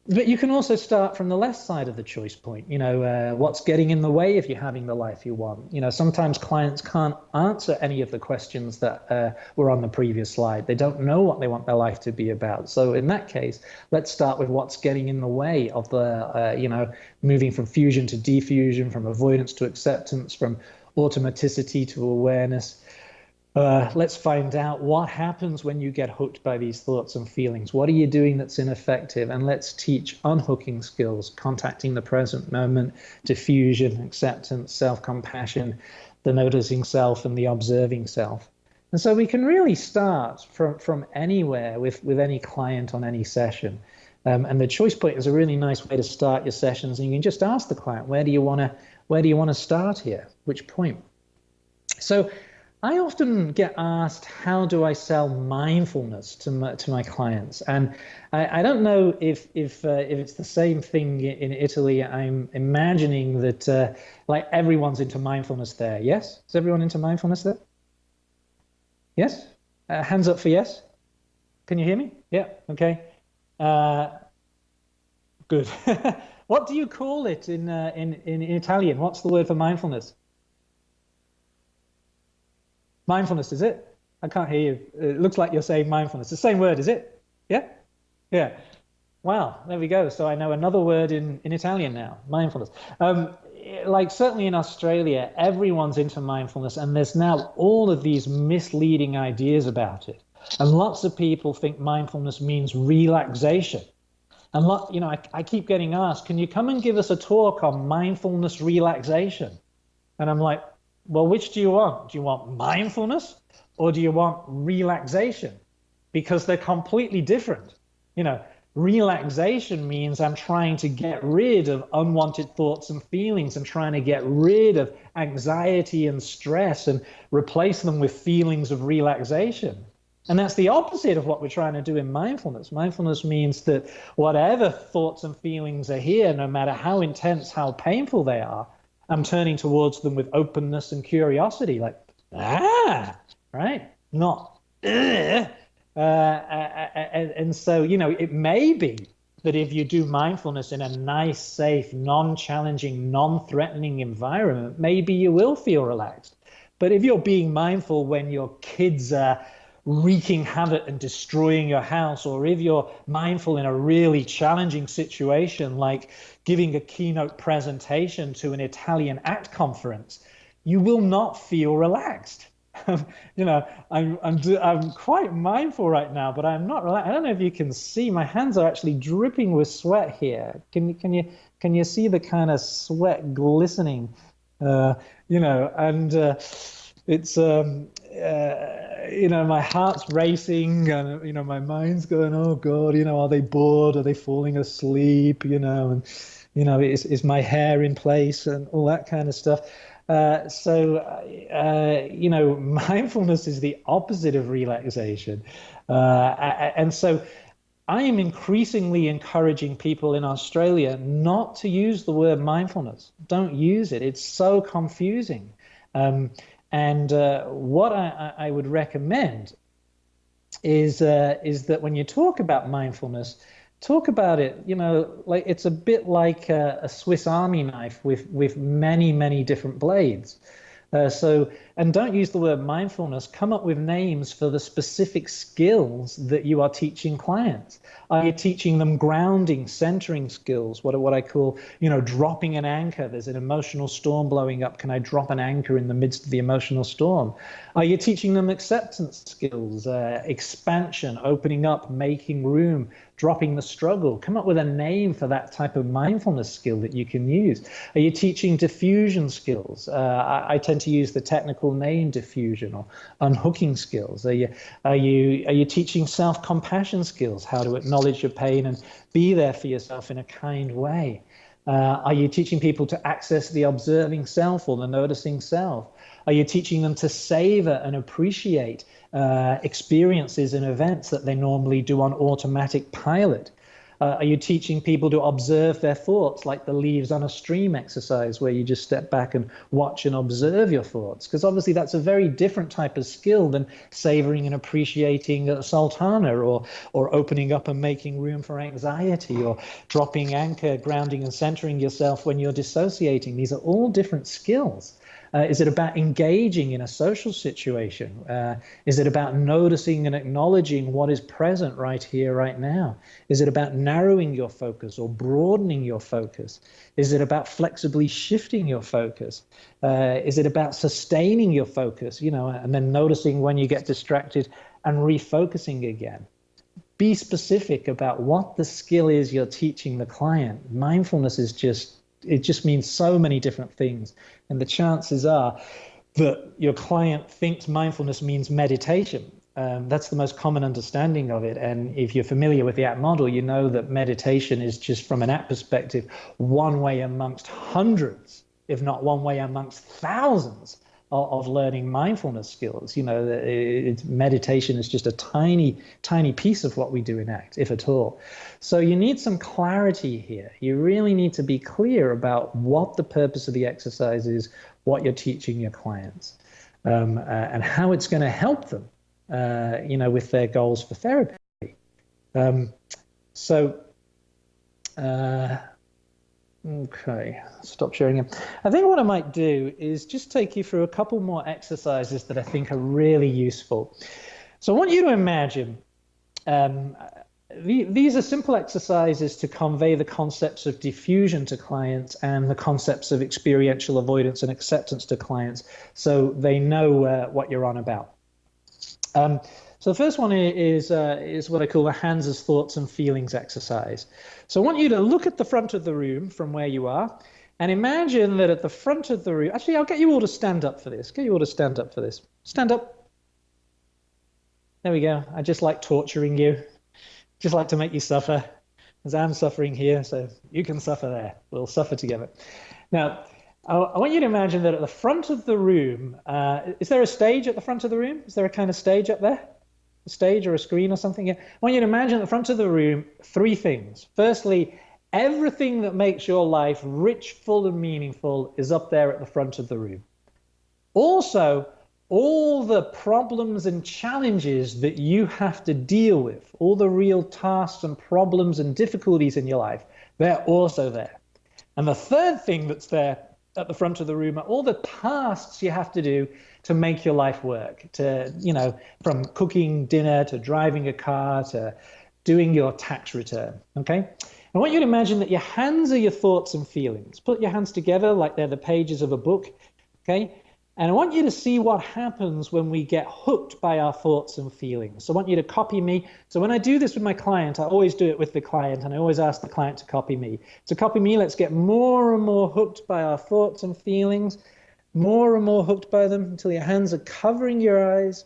But you can also start from the left side of the choice point. What's getting in the way if you're having the life you want? Sometimes clients can't answer any of the questions that were on the previous slide. They don't know what they want their life to be about. So in that case, let's start with what's getting in the way of the, moving from fusion to diffusion, from avoidance to acceptance, from automaticity to awareness. Let's find out what happens when you get hooked by these thoughts and feelings. What are you doing that's ineffective? And let's teach unhooking skills, contacting the present moment, diffusion, acceptance, self-compassion, the noticing self and the observing self. And so we can really start from anywhere with any client on any session. And the choice point is a really nice way to start your sessions. And you can just ask the client, where do you want to start here? Which point? So I often get asked, how do I sell mindfulness to my clients? And I don't know if it's the same thing in Italy. I'm imagining that like everyone's into mindfulness there. Yes? Is everyone into mindfulness there? Yes? Hands up for yes. Can you hear me? Yeah, okay. Good. What do you call it in Italian? What's the word for mindfulness? Mindfulness, is it? I can't hear you. It looks like you're saying mindfulness. The same word, is it? Yeah? Yeah. Wow, there we go. So I know another word in Italian now, mindfulness. Like certainly in Australia, everyone's into mindfulness, and there's now all of these misleading ideas about it. And lots of people think mindfulness means relaxation. And I keep getting asked, can you come and give us a talk on mindfulness relaxation? And I'm like, well, which do you want? Do you want mindfulness or do you want relaxation? Because they're completely different. Relaxation means I'm trying to get rid of unwanted thoughts and feelings. I'm trying to get rid of anxiety and stress and replace them with feelings of relaxation. And that's the opposite of what we're trying to do in mindfulness. Mindfulness means that whatever thoughts and feelings are here, no matter how intense, how painful they are, I'm turning towards them with openness and curiosity, like, right? Not, and so, it may be that if you do mindfulness in a nice, safe, non-challenging, non-threatening environment, maybe you will feel relaxed. But if you're being mindful when your kids are wreaking havoc and destroying your house, or if you're mindful in a really challenging situation like giving a keynote presentation to an Italian ACT conference, you will not feel relaxed. I'm quite mindful right now, but I'm not relaxed. I don't know if you can see, my hands are actually dripping with sweat here. Can you see the kind of sweat glistening? It's my heart's racing, and my mind's going, oh God, are they bored? Are they falling asleep? And is my hair in place and all that kind of stuff. Mindfulness is the opposite of relaxation. And so I am increasingly encouraging people in Australia not to use the word mindfulness. Don't use it. It's so confusing. What I would recommend is that when you talk about mindfulness, talk about it, like it's a bit like a Swiss Army knife with many, many different blades. And don't use the word mindfulness. Come up with names for the specific skills that you are teaching clients. Are you teaching them grounding, centering skills? What I call, dropping an anchor. There's an emotional storm blowing up. Can I drop an anchor in the midst of the emotional storm? Are you teaching them acceptance skills, expansion, opening up, making room, dropping the struggle? Come up with a name for that type of mindfulness skill that you can use. Are you teaching diffusion skills? I tend to use the technical name diffusion or unhooking skills. Are you teaching self-compassion skills? How to acknowledge your pain and be there for yourself in a kind way? Are you teaching people to access the observing self or the noticing self? Are you teaching them to savor and appreciate experiences and events that they normally do on automatic pilot? Are you teaching people to observe their thoughts, like the leaves on a stream exercise, where you just step back and watch and observe your thoughts? Because obviously that's a very different type of skill than savoring and appreciating a sultana, or opening up and making room for anxiety, or dropping anchor, grounding and centering yourself when you're dissociating. These are all different skills. Is it about engaging in a social situation? Is it about noticing and acknowledging what is present right here, right now? Is it about narrowing your focus or broadening your focus? Is it about flexibly shifting your focus? Is it about sustaining your focus, and then noticing when you get distracted and refocusing again? Be specific about what the skill is you're teaching the client. Mindfulness it just means so many different things. And the chances are that your client thinks mindfulness means meditation. That's the most common understanding of it. And if you're familiar with the ACT model, you know that meditation is just, from an ACT perspective, one way amongst hundreds, if not one way amongst thousands of learning mindfulness skills. Meditation is just a tiny, tiny piece of what we do in ACT, if at all. So you need some clarity here. You really need to be clear about what the purpose of the exercise is, what you're teaching your clients, and how it's going to help them. with their goals for therapy. Okay, stop sharing him. I think what I might do is just take you through a couple more exercises that I think are really useful. So I want you to imagine, these are simple exercises to convey the concepts of diffusion to clients and the concepts of experiential avoidance and acceptance to clients, so they know what you're on about. So the first one is what I call the hands as thoughts and feelings exercise. So I want you to look at the front of the room from where you are and imagine that at the front of the room, actually, I'll get you all to stand up for this. Stand up. There we go. I just like torturing you. Just like to make you suffer, as I'm suffering here, so you can suffer there. We'll suffer together. Now, I want you to imagine that at the front of the room, is there a stage at the front of the room? Is there a kind of stage up there? A stage or a screen or something? Yeah. I want you to imagine at the front of the room, three things. Firstly, everything that makes your life rich, full, and meaningful is up there at the front of the room. Also, all the problems and challenges that you have to deal with, all the real tasks and problems and difficulties in your life, they're also there. And the third thing that's there at the front of the room are all the tasks you have to do to make your life work, from cooking dinner to driving a car to doing your tax return, okay? I want you to imagine that your hands are your thoughts and feelings. Put your hands together like they're the pages of a book, okay? And I want you to see what happens when we get hooked by our thoughts and feelings. So I want you to copy me. So when I do this with my client, I always do it with the client, and I always ask the client to copy me. So copy me, let's get more and more hooked by our thoughts and feelings, more and more hooked by them until your hands are covering your eyes.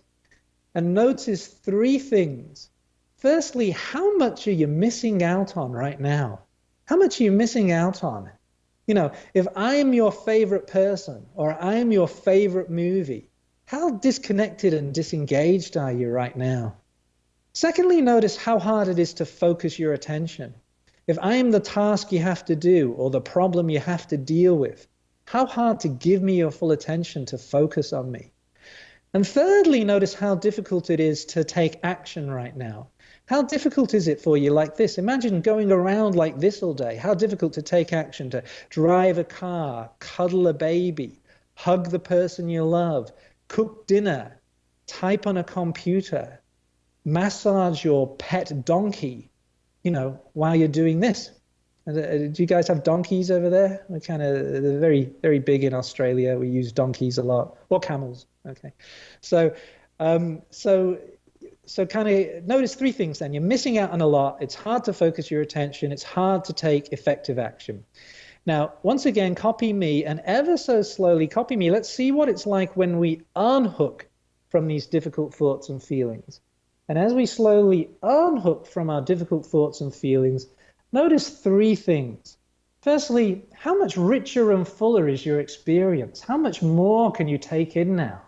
And notice three things. Firstly, how much are you missing out on right now? How much are you missing out on? If I am your favorite person or I am your favorite movie, how disconnected and disengaged are you right now? Secondly, notice how hard it is to focus your attention. If I am the task you have to do or the problem you have to deal with, how hard to give me your full attention to focus on me? And thirdly, notice how difficult it is to take action right now. How difficult is it for you like this? Imagine going around like this all day. How difficult to take action, to drive a car, cuddle a baby, hug the person you love, cook dinner, type on a computer, massage your pet donkey, while you're doing this. Do you guys have donkeys over there? They're very, very big in Australia. We use donkeys a lot, or camels. Okay, so kind of notice three things then. You're missing out on a lot. It's hard to focus your attention. It's hard to take effective action. Now, once again, copy me, and ever so slowly copy me. Let's see what it's like when we unhook from these difficult thoughts and feelings. And as we slowly unhook from our difficult thoughts and feelings, notice three things. Firstly, how much richer and fuller is your experience? How much more can you take in now?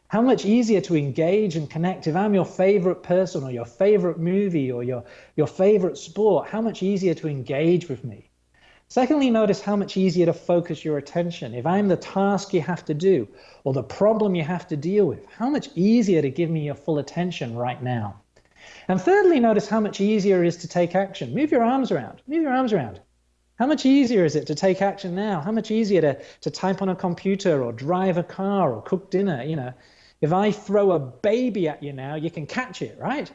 How much easier to engage and connect. If I'm your favorite person or your favorite movie or your favorite sport, how much easier to engage with me? Secondly, notice how much easier to focus your attention. If I'm the task you have to do or the problem you have to deal with, how much easier to give me your full attention right now? And thirdly, notice how much easier it is to take action. Move your arms around. Move your arms around. How much easier is it to take action now? How much easier to type on a computer or drive a car or cook dinner? If I throw a baby at you now, you can catch it, right?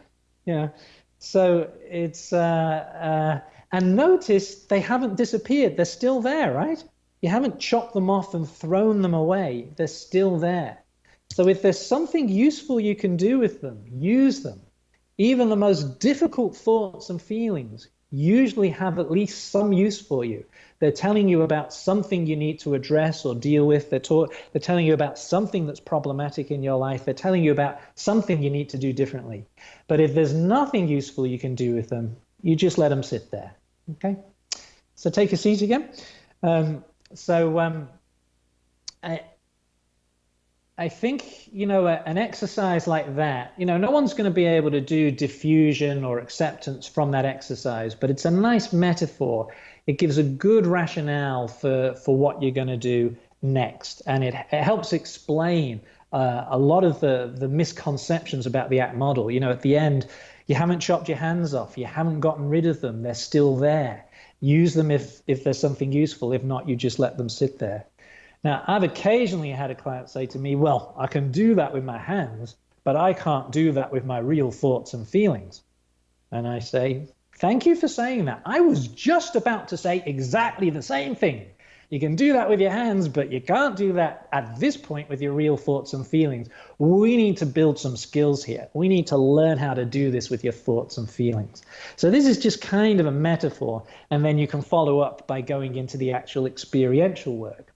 So it's, and notice they haven't disappeared. They're still there, right? You haven't chopped them off and thrown them away. They're still there. So if there's something useful you can do with them, use them. Even the most difficult thoughts and feelings usually have at least some use for you. They're telling you about something you need to address or deal with. They're telling you about something that's problematic in your life. They're telling you about something you need to do differently. But if there's nothing useful you can do with them, you just let them sit there, okay? So take a seat again. I think, an exercise like that, no one's going to be able to do diffusion or acceptance from that exercise, but it's a nice metaphor. It gives a good rationale for what you're going to do next. And it helps explain a lot of the misconceptions about the ACT model. You know, at the end, you haven't chopped your hands off, you haven't gotten rid of them, they're still there. Use them if there's something useful. If not, you just let them sit there. Now, I've occasionally had a client say to me, well, I can do that with my hands, but I can't do that with my real thoughts and feelings. And I say, thank you for saying that. I was just about to say exactly the same thing. You can do that with your hands, but you can't do that at this point with your real thoughts and feelings. We need to build some skills here. We need to learn how to do this with your thoughts and feelings. So this is just kind of a metaphor, and then you can follow up by going into the actual experiential work.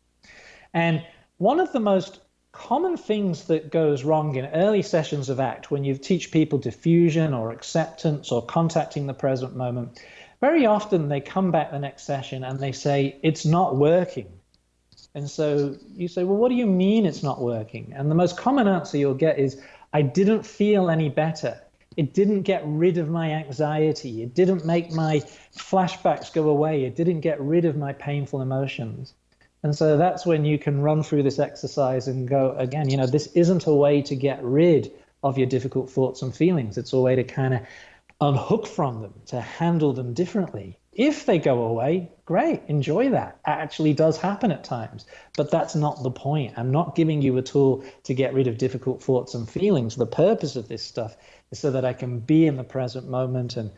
And one of the most common things that goes wrong in early sessions of ACT, when you teach people diffusion or acceptance or contacting the present moment, very often they come back the next session and they say, it's not working. And so you say, well, what do you mean it's not working? And the most common answer you'll get is, I didn't feel any better. It didn't get rid of my anxiety. It didn't make my flashbacks go away. It didn't get rid of my painful emotions. And so that's when you can run through this exercise and go, again, you know, this isn't a way to get rid of your difficult thoughts and feelings. It's a way to kind of unhook from them, to handle them differently. If they go away, great, enjoy that. It actually does happen at times, but that's not the point. I'm not giving you a tool to get rid of difficult thoughts and feelings. The purpose of this stuff is so that I can be in the present moment and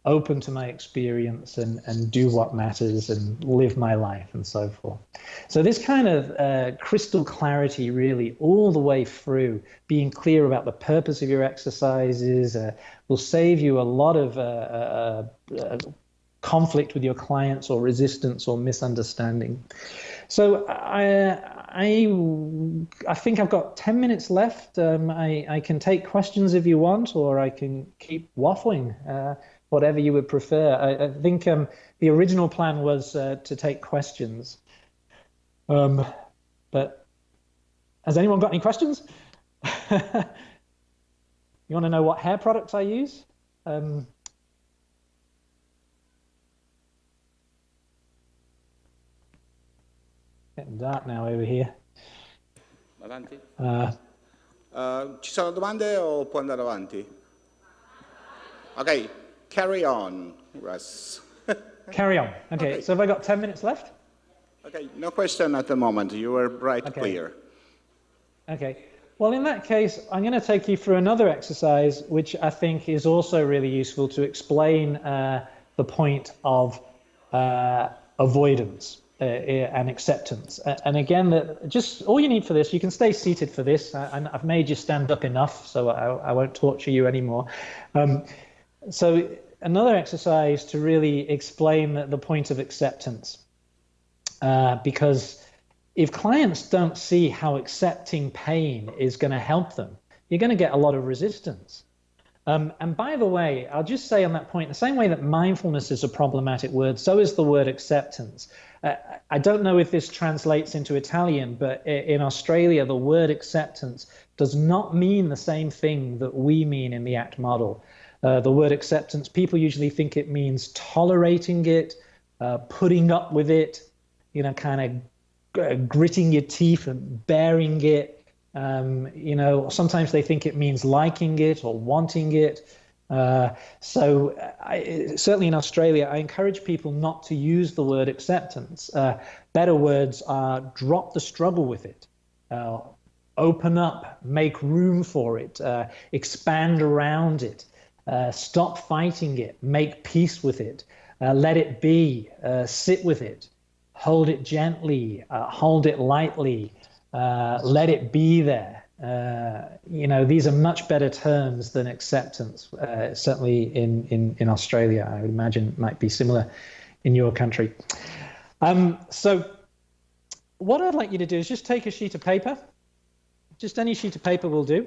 open to my experience and do what matters and live my life and so forth. So this kind of crystal clarity really all the way through, being clear about the purpose of your exercises will save you a lot of conflict with your clients or resistance or misunderstanding. So I think I've got 10 minutes left. I can take questions if you want, or I can keep waffling. Whatever you would prefer. I think the original plan was to take questions. But has anyone got any questions? You want to know what hair products I use? Getting dark now over here. Avanti? Ci sono domande o può andare avanti? Ok. Carry on, Russ. Carry on. Okay, so have I got 10 minutes left? Okay, no question at the moment. You were right clear. Okay. Well, in that case, I'm going to take you through another exercise, which I think is also really useful to explain the point of avoidance and acceptance. And again, just all you need for this, you can stay seated for this. I've made you stand up enough, so I won't torture you anymore. So another exercise to really explain the point of acceptance, because if clients don't see how accepting pain is going to help them, you're going to get a lot of resistance. And by the way, I'll just say on that point, the same way that mindfulness is a problematic word, so is the word acceptance. I don't know if this translates into Italian, but in Australia, the word acceptance does not mean the same thing that we mean in the ACT model. The word acceptance, people usually think it means tolerating it, putting up with it, you know, kind of gritting your teeth and bearing it. You know, sometimes they think it means liking it or wanting it. Certainly in Australia, I encourage people not to use the word acceptance. Better words are drop the struggle with it, open up, make room for it, expand around it. Stop fighting it, make peace with it, let it be, sit with it, hold it gently, hold it lightly, let it be there. You know, these are much better terms than acceptance, certainly in Australia. I would imagine it might be similar in your country. So what I'd like you to do is just take a sheet of paper, just any sheet of paper will do,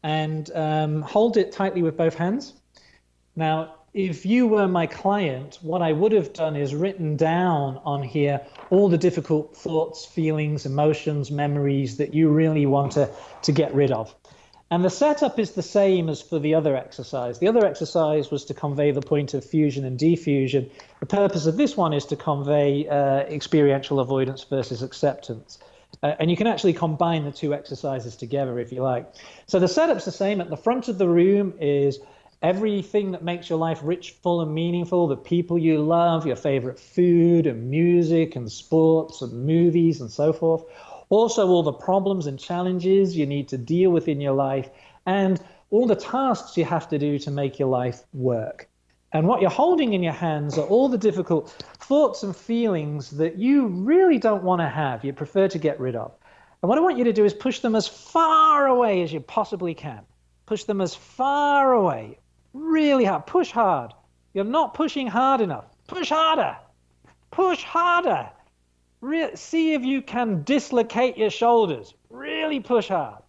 and hold it tightly with both hands. Now, if you were my client, what I would have done is written down on here all the difficult thoughts, feelings, emotions, memories that you really want to get rid of. And the setup is the same as for the other exercise. The other exercise was to convey the point of fusion and diffusion. The purpose of this one is to convey experiential avoidance versus acceptance. And you can actually combine the two exercises together if you like. So the setup's the same. At the front of the room is everything that makes your life rich, full, and meaningful, the people you love, your favorite food and music and sports and movies and so forth. Also, all the problems and challenges you need to deal with in your life, and all the tasks you have to do to make your life work. And what you're holding in your hands are all the difficult thoughts and feelings that you really don't want to have, you prefer to get rid of. And what I want you to do is push them as far away as you possibly can. Push them as far away, really hard, push hard. You're not pushing hard enough. Push harder, push harder. See if you can dislocate your shoulders. Really push hard.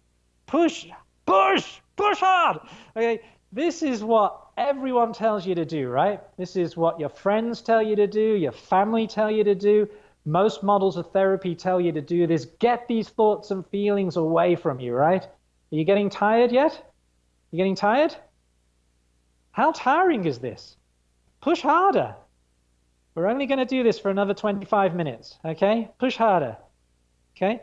Push, push, push hard. Okay, this is what everyone tells you to do, right? This is what your friends tell you to do, your family tell you to do. Most models of therapy tell you to do this. Get these thoughts and feelings away from you, right? Are you getting tired yet? You getting tired? How tiring is this? Push harder. We're only going to do this for another 25 minutes, okay? Push harder, okay?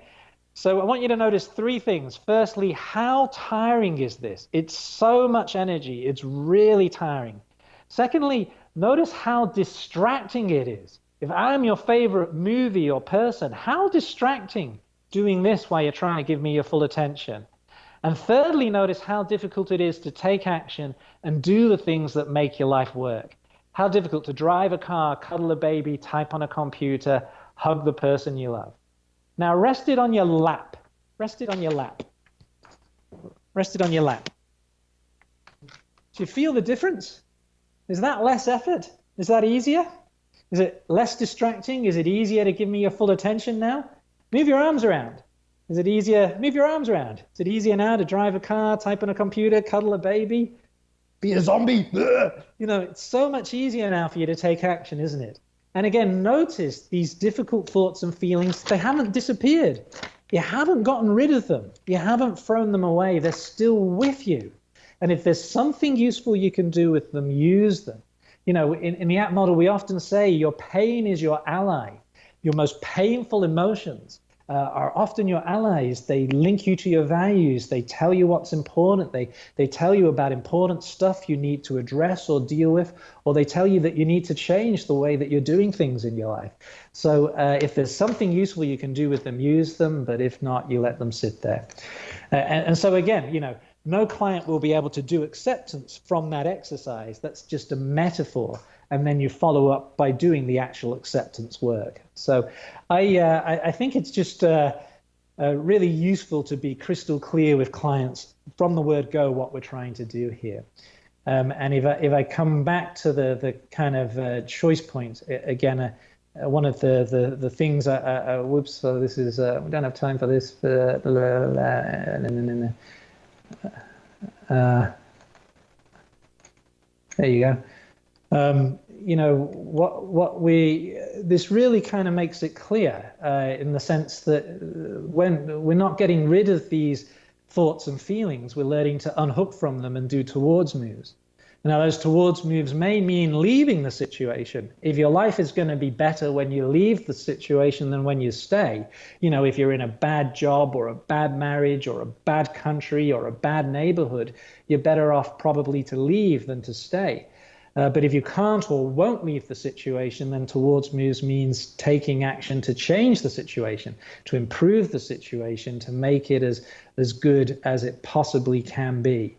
So I want you to notice three things. Firstly, how tiring is this? It's so much energy. It's really tiring. Secondly, notice how distracting it is. If I'm your favorite movie or person, how distracting doing this while you're trying to give me your full attention. And thirdly, notice how difficult it is to take action and do the things that make your life work. How difficult to drive a car, cuddle a baby, type on a computer, hug the person you love. Now rest it on your lap. Rest it on your lap. Rest it on your lap. Do you feel the difference? Is that less effort? Is that easier? Is it less distracting? Is it easier to give me your full attention now? Move your arms around. Is it easier? Move your arms around. Is it easier now to drive a car, type on a computer, cuddle a baby, be a zombie? You know, it's so much easier now for you to take action, isn't it? And again, notice these difficult thoughts and feelings, they haven't disappeared. You haven't gotten rid of them. You haven't thrown them away. They're still with you. And if there's something useful you can do with them, use them. You know, in the ACT model, we often say your pain is your ally. Your most painful emotions are often your allies. They link you to your values. They tell you what's important. They tell you about important stuff you need to address or deal with, or they tell you that you need to change the way that you're doing things in your life. So if there's something useful you can do with them, use them, but if not, you let them sit there. And so again, you know, no client will be able to do acceptance from that exercise. That's just a metaphor. And then you follow up by doing the actual acceptance work. So I think it's just really useful to be crystal clear with clients from the word go what we're trying to do here. And if I come back to the kind of choice point, again, one of the things, whoops, so this is, we don't have time for this. There you go. You know, this really kind of makes it clear in the sense that when we're not getting rid of these thoughts and feelings, we're learning to unhook from them and do towards moves. Now, those towards moves may mean leaving the situation. If your life is going to be better when you leave the situation than when you stay, you know, if you're in a bad job or a bad marriage or a bad country or a bad neighborhood, you're better off probably to leave than to stay. But if you can't or won't leave the situation, then towards moves means taking action to change the situation, to improve the situation, to make it as good as it possibly can be.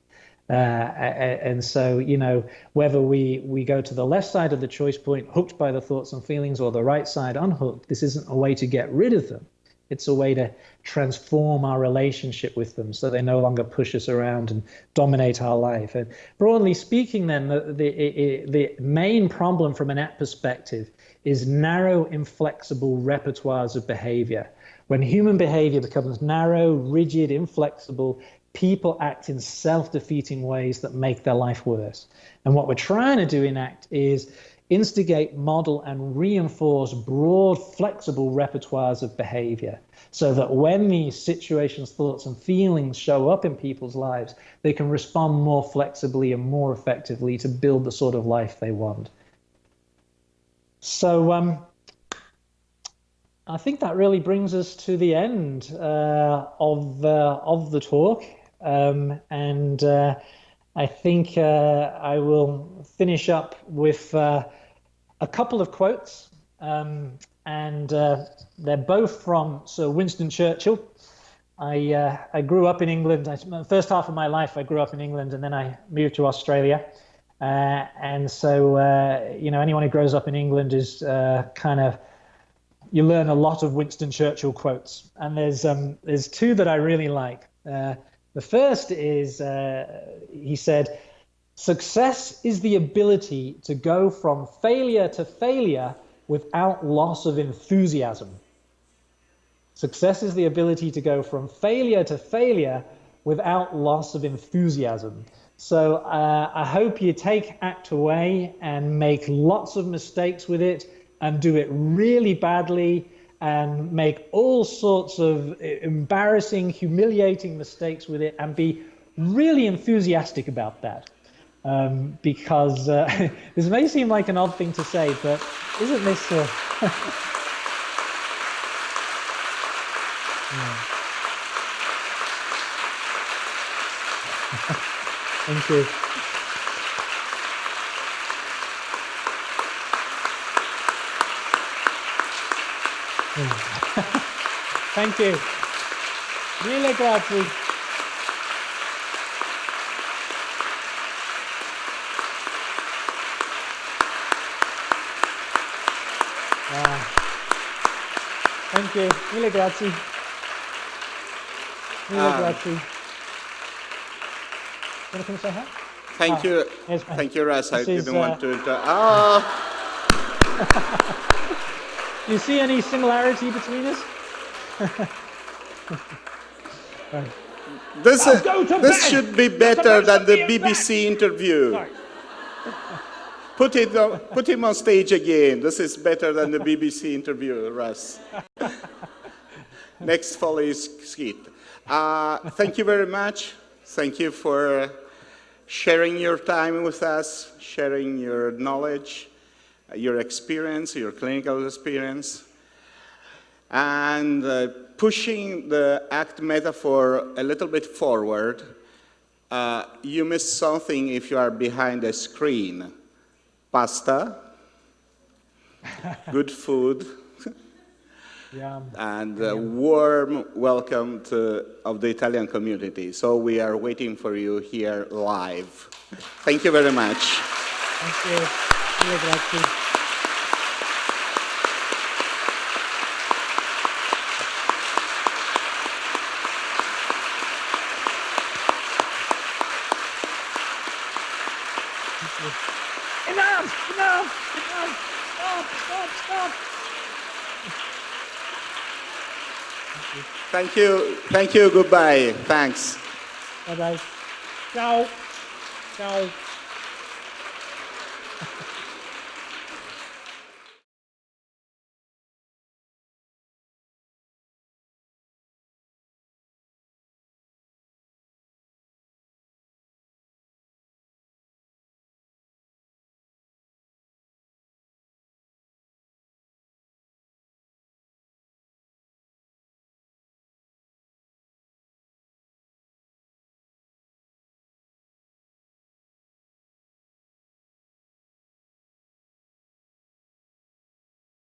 And so, you know, whether we go to the left side of the choice point, hooked by the thoughts and feelings, or the right side, unhooked, this isn't a way to get rid of them. It's a way to transform our relationship with them so they no longer push us around and dominate our life. And broadly speaking, then, the main problem from an ACT perspective is narrow, inflexible repertoires of behavior. When human behavior becomes narrow, rigid, inflexible, people act in self-defeating ways that make their life worse. And what we're trying to do in ACT is instigate, model, and reinforce broad, flexible repertoires of behavior so that when these situations, thoughts, and feelings show up in people's lives, they can respond more flexibly and more effectively to build the sort of life they want. So I think that really brings us to the end of the talk, and I think I will finish up with a couple of quotes, and they're both from Sir Winston Churchill. I grew up in England. The first half of my life I grew up in England, and then I moved to Australia. And so, anyone who grows up in England is you learn a lot of Winston Churchill quotes. And there's two that I really like. The first is, he said, "Success is the ability to go from failure to failure without loss of enthusiasm." Success is the ability to go from failure to failure without loss of enthusiasm. So I hope you take ACT away and make lots of mistakes with it and do it really badly and make all sorts of embarrassing, humiliating mistakes with it and be really enthusiastic about that. Because this may seem like an odd thing to say, but isn't this... Thank you. Thank you. Mille grazie. Thank you. Mille grazie. Mille grazie. Want to come say hi? Thank you. Yes, thank you, Russ. I This didn't is, want to... Do you see any similarity between us? This should be better than the BBC interview. Sorry. Put him on stage again. This is better than the BBC interview, Russ. Next follows Skit. Thank you very much. Thank you for sharing your time with us, sharing your knowledge, your experience, your clinical experience, and pushing the ACT metaphor a little bit forward. You miss something if you are behind a screen. Pasta, good food, and a warm welcome of the Italian community. So we are waiting for you here live. Thank you very much. Thank you. Mille grazie. Enough! Stop! Thank you, goodbye, thanks. Bye-bye. Ciao.